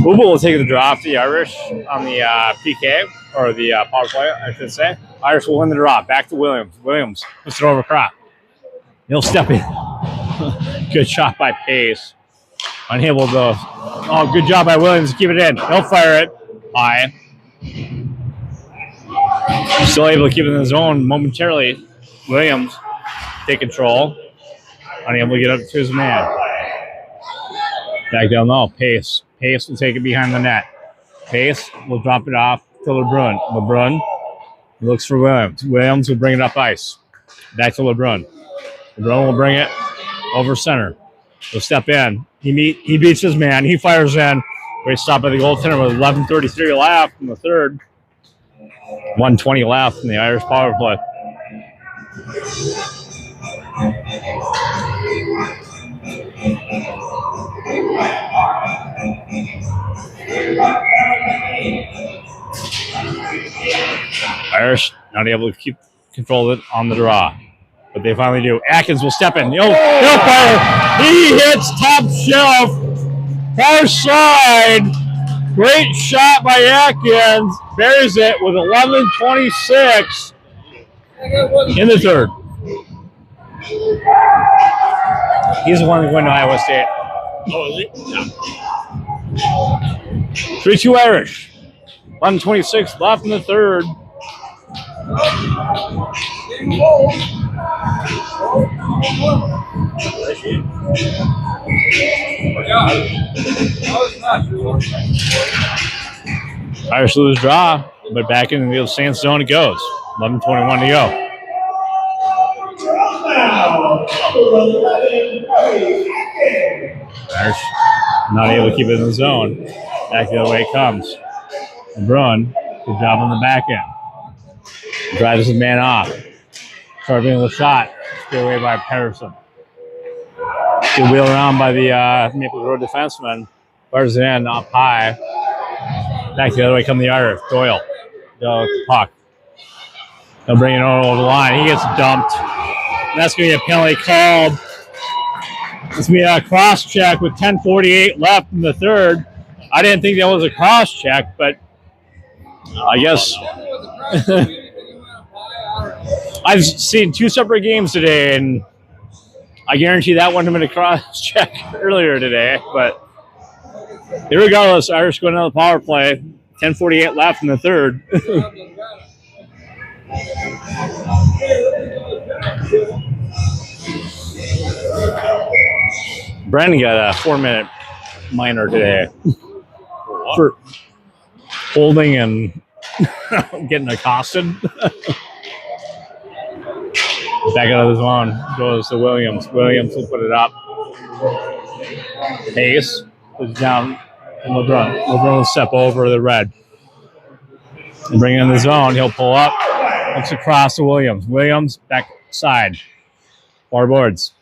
Uber will take the draw for the Irish on the PK, or the power play, I should say. Irish will win the draw. Back to Williams. Williams puts it over Crop. He'll step in. Good shot by Pace. Unable to. Oh, good job by Williams to keep it in. He'll fire it high. Still able to keep it in the zone momentarily. Williams take control. Unable to get up to his man. Back down low. Pace. Pace will take it behind the net. Pace will drop it off to LeBrun. LeBrun looks for Williams. Williams will bring it up ice. Back to LeBrun. LeBrun will bring it over center. He'll step in. He beats his man. He fires in. Great stop by the goaltender with 11:33 left in the third. 1:20 left in the Irish power play. Irish not able to keep control of it on the draw. But they finally do. Atkins will step in. He'll fire. He hits top shelf. Far side. Great shot by Atkins. Buries it with 11:26 in the third. He's the one that went to Iowa State. Oh, is he? Yeah. 3-2 Irish. 11:26 left in the third. Irish lose draw, but back in the Saints zone it goes. 11:21 to go. Irish not able to keep it in the zone. Back the other way it comes. LeBrun, good job on the back end. Drives his man off. Starting with a shot. Steered away by Patterson. Good wheel around by the Maple Road defenseman. Fires it in up high. Back the other way come the Irish. Doyle. The puck. They'll bring it over the line. He gets dumped. And that's going to be a penalty called. It's going to be a cross check with 10:48 left in the third. I didn't think that was a cross check, but I guess I've seen two separate games today, and I guarantee that wouldn't have been a cross check earlier today. But regardless, Irish going on the power play. 10:48 left in the third. Brandon got a 4-minute minor today for holding and getting accosted. Back out of the zone goes to Williams. Williams will put it up. Pace puts down LeBrun. LeBrun will step over the red. And bring it in the zone. He'll pull up. Looks across to Williams. Williams back side. Far boards.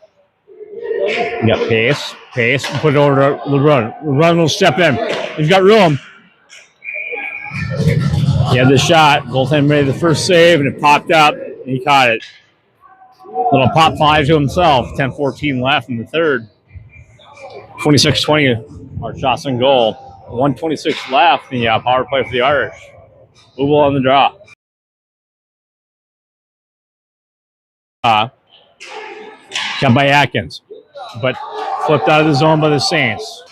You got Pace. Pace. Put it over to LeBrun. LeBrun will step in. He's got room. He had the shot. Goaltender made the first save, and it popped up, and he caught it. Little pop five to himself. 10:14 left in the third. 26-20. Our shots on goal. 1:26 left in the power play for the Irish. Move on the draw. Kept by Atkins, but flipped out of the zone by the Saints.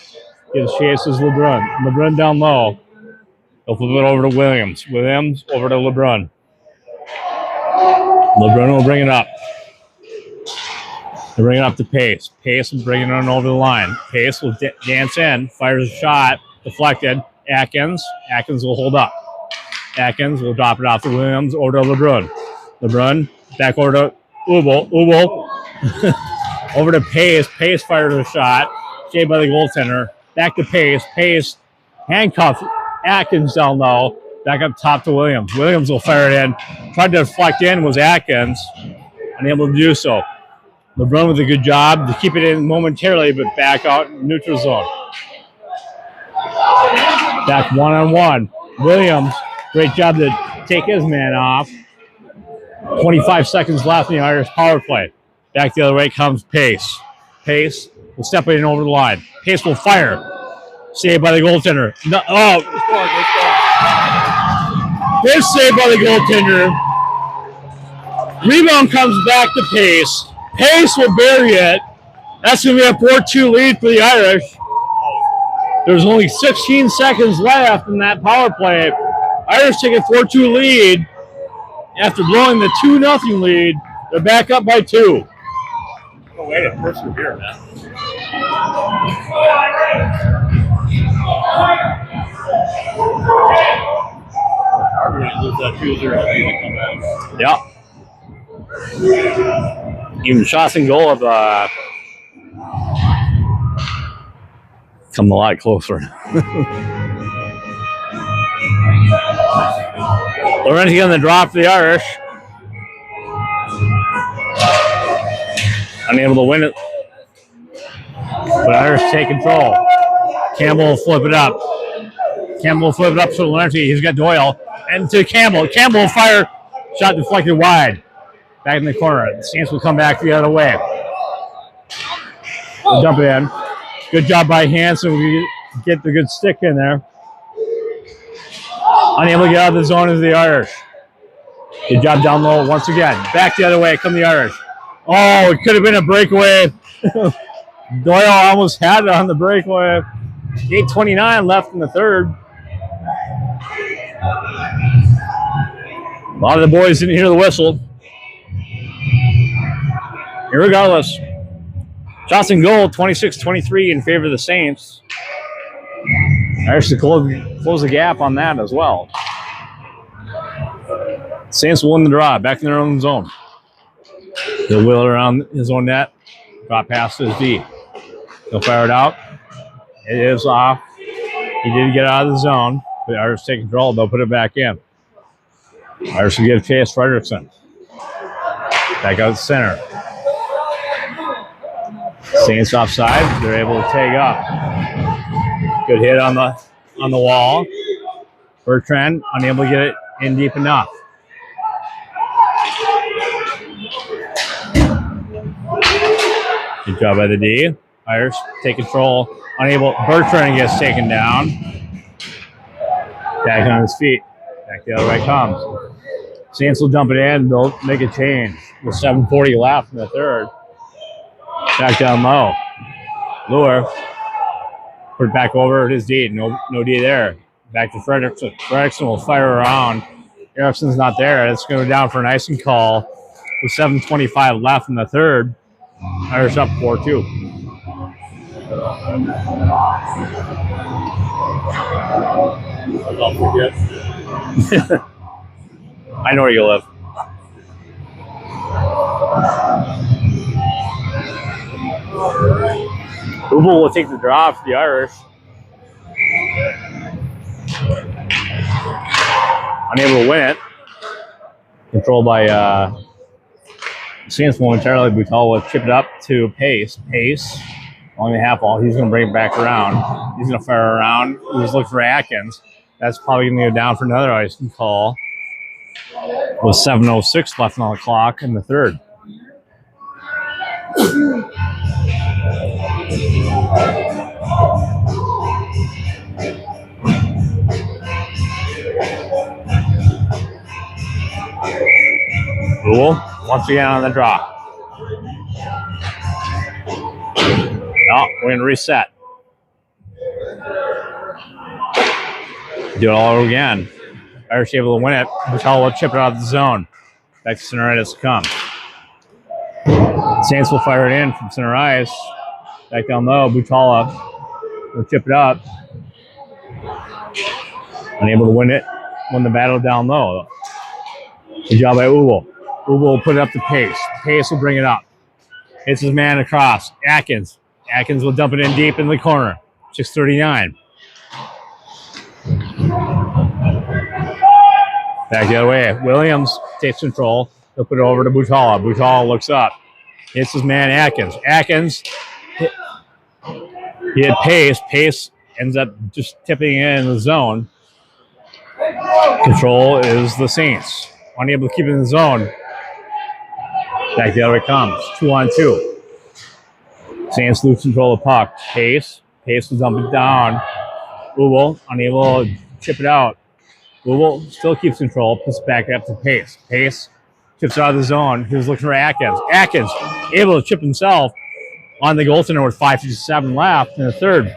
Gives chases LeBrun. LeBrun down low. He'll flip it over to Williams. Williams over to LeBrun. LeBrun will bring it up. They'll bring it up to Pace. Pace will bring it on over the line. Pace will dance in, fires a shot, deflected. Atkins will hold up. Atkins will drop it off to Williams over to LeBrun. LeBrun back over to Ubel. Over to Pace. Pace fires a shot. Saved by the goaltender. Back to Pace. Pace handcuffed Atkins down low. Back up top to Williams. Williams will fire it in. Tried to deflect in was Atkins. Unable to do so. LeBrun with a good job to keep it in momentarily, but back out in neutral zone. Back one-on-one. Williams Great job to take his man off. 25 seconds left in the Irish power play. Back the other way comes Pace. Pace will step in over the line. Pace will fire. Saved by the goaltender. No, oh, Pace saved by the goaltender. Rebound comes back to Pace. Pace will bury it. That's going to be a 4-2 lead for the Irish. There's only 16 seconds left in that power play. Irish take a 4-2 lead. After blowing the 2-0 lead, they're back up by 2. No way to persevere, man. We're going to lose that 2-0 lead and come back. Yeah. Even shots and goal have come a lot closer. Laurenti on the drop for the Irish. Unable to win it. But Irish take control. Campbell will flip it up. Campbell will flip it up to Laurenti. He's got Doyle. And to Campbell. Campbell will fire. Shot deflected wide. Back in the corner. The Saints will come back the other way. We'll dump it in. Good job by Hansen. We get the good stick in there. Unable to get out of the zone is the Irish. Good job down low once again. Back the other way come the Irish. Oh, it could have been a breakaway. Doyle almost had it on the breakaway. 8:29 left in the third. A lot of the boys didn't hear the whistle. Irregardless, shots and goal, 26-23 in favor of the Saints. Irish to close the gap on that as well. Saints will win the draw, back in their own zone. He'll wheel it around his own net, drop pass to his D. He'll fire it out. It is off. He did get out of the zone, but Irish take control. They'll put it back in. Irish will give Chase Fredrickson. Back out the center. Saints offside. They're able to tag up. Good hit on the wall. Bertrand unable to get it in deep enough. Good job by the D. Irish take control. Unable. Bertrand gets taken down. Back on his feet. Back the other way comes. Saints will dump it in. They'll make a change. With 7:40 left in the third. Back down low. Lure. Put it back over his D. No D there. Back to Fredrickson. Fredrickson will fire around. Erickson's not there. It's going to go down for an icing call with 7:25 left in the third. Irish up 4-2. I'll forget. I know where you live. Ubel will take the draw for the Irish. Unable to win it. Controlled by Saints momentarily. Boutal will chip it up to Pace. Pace, only half ball. He's going to bring it back around. He's going to fire around. He's looking for Atkins. That's probably going to go down for another icing call. With 7:06 left on the clock in the third. Cool. Once again on the draw. No, we're going to reset. Do it all over again. Irish able to win it. Boutal will chip it out of the zone. Back to center ice to come. Saints will fire it in from center ice. Back down low. Boutal will chip it up. Unable to win it. Win the battle down low. Good job by Ubel. Ubel will put it up to Pace. Pace will bring it up. Hits his man across. Atkins. Atkins will dump it in deep in the corner. 6:39. Back the other way. Williams takes control. He'll put it over to Boutal. Boutal looks up. Hits his man Atkins. Atkins hit Pace. Pace ends up just tipping it in the zone. Control is the Saints. Unable to keep it in the zone. Back the other way it comes. 2-on-2. Saints lose control of the puck. Pace will dump it down. Uble unable to chip it out. Uble still keeps control. Puts it back up to Pace. Pace chips out of the zone. He was looking for Atkins. Atkins able to chip himself on the goaltender with 5:57 left in the third.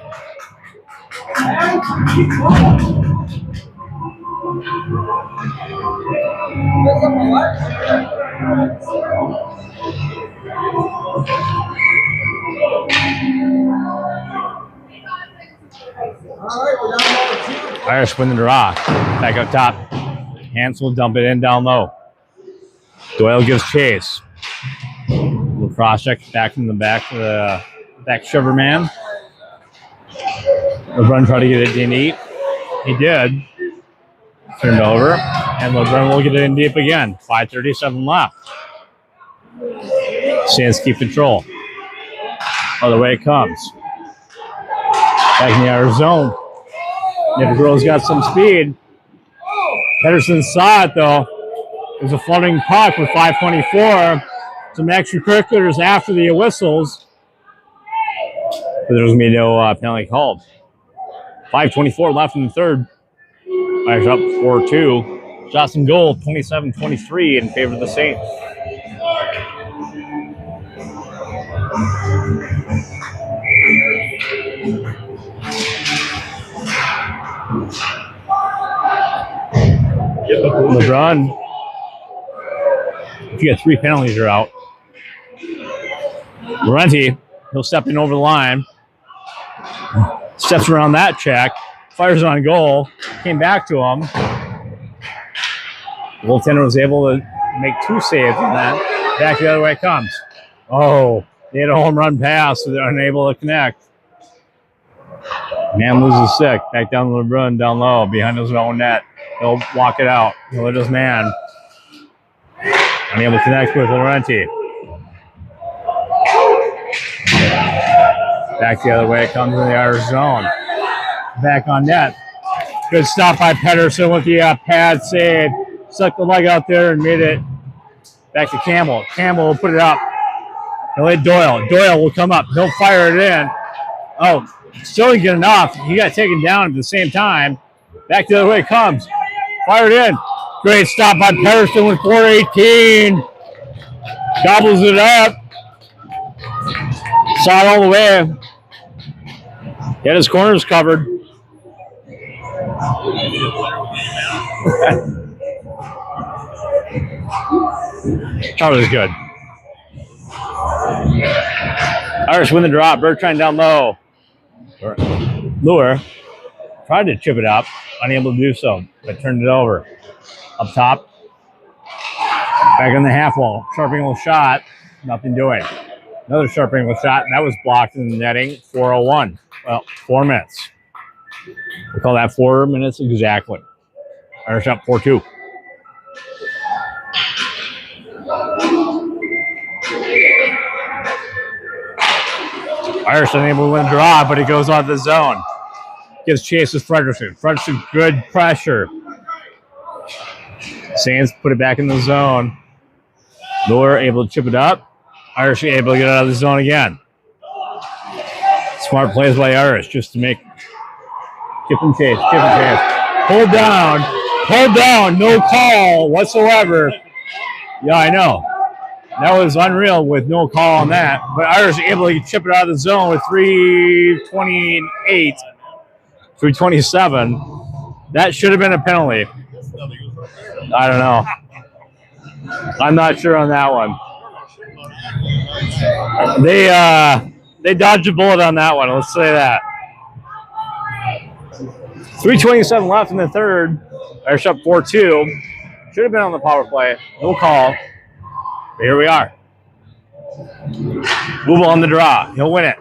Irish win the draw. Back up top. Hansel will dump it in down low. Doyle gives chase. Little cross check back in the back to the back shover man. LeBron tried to get it in deep. He did. Turned over. And LeBron will get it in deep again. 5:37 left. Sands keep control. Other way it comes. Back in the outer zone. Nipper Girl's got some speed. Pedersen saw it though. It was a floating puck with 5:24. Some extracurriculars after the whistles. But there was no penalty called. 5:24 left in the third. Irish up 4-2. Shots and goal 27-23 in favor of the Saints. LeBron, if you get 3 penalties, you're out. Laurenti, he'll step in over the line. Steps around that check. Fires on goal. Came back to him. The goaltender was able to make 2 saves on that. Back the other way it comes. Oh, they had a home run pass, so they're unable to connect. Man loses stick. Back down to LeBron, down low, behind his own net. He'll walk it out. He'll hit his man. Unable to connect with Laurenti. Back the other way it comes in the outer zone. Back on net. Good stop by Pedersen with the pad save. Stuck the leg out there and made it back to Campbell. Campbell will put it up. He'll hit Doyle. Doyle will come up. He'll fire it in. Oh, still didn't get enough. He got taken down at the same time. Back the other way it comes. Fired in. Great stop by Pedersen with 4:18. Gobbles it up. Saw it all the way. Had his corners covered. That was good. Irish win the drop. Bertrand down low. Lure tried to chip it up, unable to do so, but turned it over. Up top. Back on the half wall. Sharp angle shot. Nothing doing. Another sharp angle shot, and that was blocked in the netting. 4:01. Well, 4 minutes. We call that 4 minutes exactly. Irish up 4-2. Irish unable to win the draw, but he goes on the zone. Gives chase with Frederickson. Frederickson, good pressure. Sands put it back in the zone. Lure able to chip it up. Irish able to get out of the zone again. Smart plays by Irish just to make chip and chase. Hold down, no call whatsoever. Yeah, I know. That was unreal with no call on that. But Irish able to chip it out of the zone with 3:28, 3:27. That should have been a penalty. I don't know. I'm not sure on that one. They dodged a bullet on that one. Let's say that. 3:27 left in the third. Irish up 4-2. Should have been on the power play. No call. But here we are. Uble on the draw. He'll win it.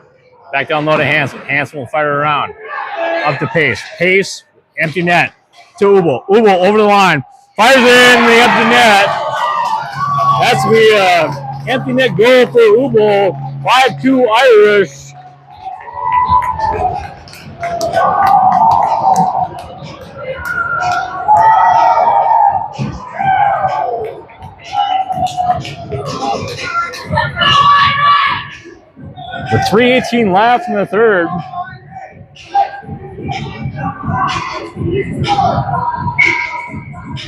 Back down low to Hansen. Hansen will fire around. Up to Pace. Pace, empty net to Uble. Uble over the line. Fires in the empty net. That's the empty net goal for Uble. 5-2 Irish. With 3:18 left in the third.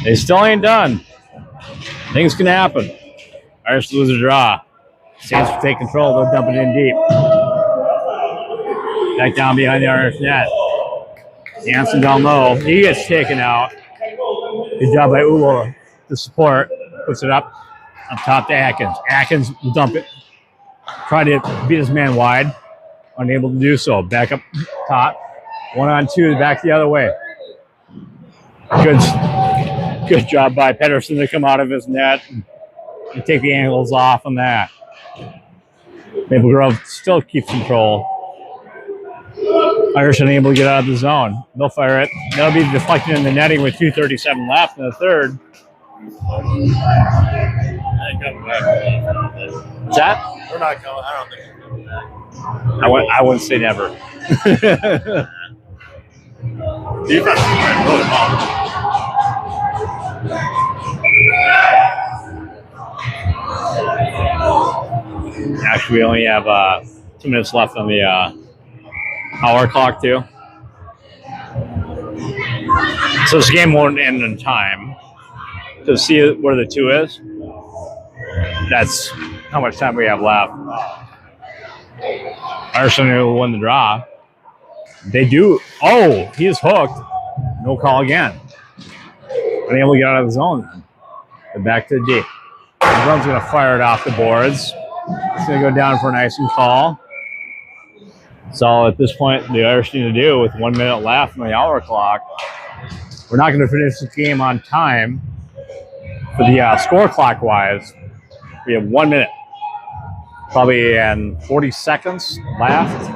They still ain't done. Things can happen. Irish lose a draw. Saints will take control. They'll dump it in deep. Back down behind the Irish net. Jansen down low. He gets taken out. Good job by Ulo to support. Puts it up top to Atkins. Atkins will dump it. Try to beat his man wide. Unable to do so. Back up top. 1-on-2. Back the other way. Good job by Pedersen to come out of his net and take the angles off on that. Maple Grove still keeps control. Irish unable to get out of the zone. They'll fire it. They'll be deflected in the netting with 2:37 left in the third. What's that? We're not going. I don't think we're coming back. I wouldn't say never. Defense is playing really well. Actually, we only have 2 minutes left on the hour clock, too. So this game won't end in time. To see where the 2 is, that's how much time we have left. Ireland will win the draw. They do. Oh, he is hooked. No call again. Unable to get out of the zone. They're back to the D. LeBron's going to fire it off the boards. It's going to go down for an icing call. So at this point, the Irish need to do with 1 minute left on the hour clock. We're not going to finish this game on time. For the score clock wise, we have 1 minute, probably and 40 seconds left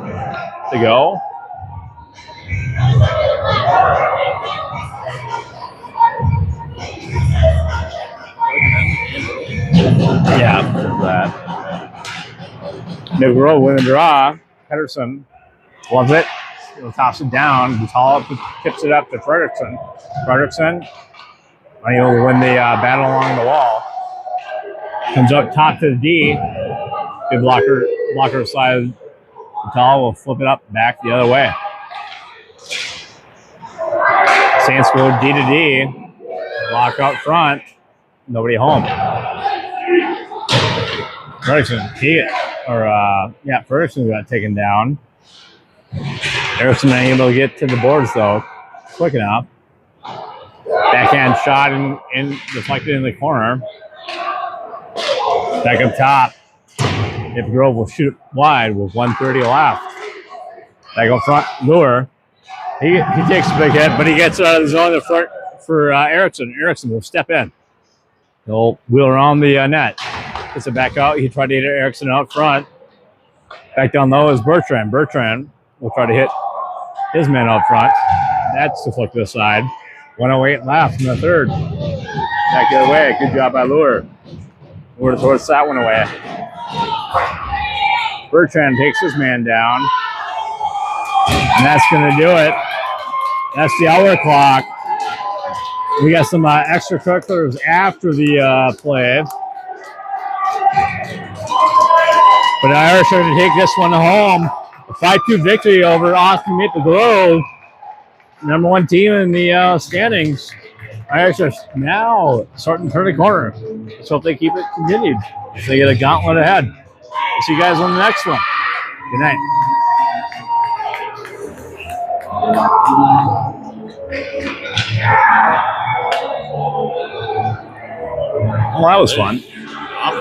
to go. Yeah, there's that. Maple Grove win the draw. Pedersen loves it. He'll toss it down. Vitala tips it up to Fredrickson. Fredrickson unable to win the battle along the wall. Comes up top to the D. Good blocker side. Vitala will flip it up back the other way. Saints go D to D. Block up front. Nobody home. Ferguson, Ferguson got taken down. Erickson unable to get to the boards though, quick enough. Backhand shot and deflected in the corner. Back up top. If Grove will shoot wide with 1:30 left. Back up front, Lure. He takes a big hit, but he gets out of the zone for Erickson. Erickson will step in. He'll wheel around the net. Gets it back out. He tried to hit Erickson out front. Back down low is Bertrand. Bertrand will try to hit his man up front. That's deflected aside. 1:08 left in the third. Back the other way. Good job by Lure. Lure throws that one away. Bertrand takes his man down. And that's going to do it. That's the hour clock. We got some extracurriculars after the play. But the Irish are going to take this one home. A 5-2 victory over Austin Maple Grove. Number 1 team in the standings. Irish are now starting to turn the corner. Let's hope they keep it continued. So they get a gauntlet ahead. We'll see you guys on the next one. Good night. Well, that was fun.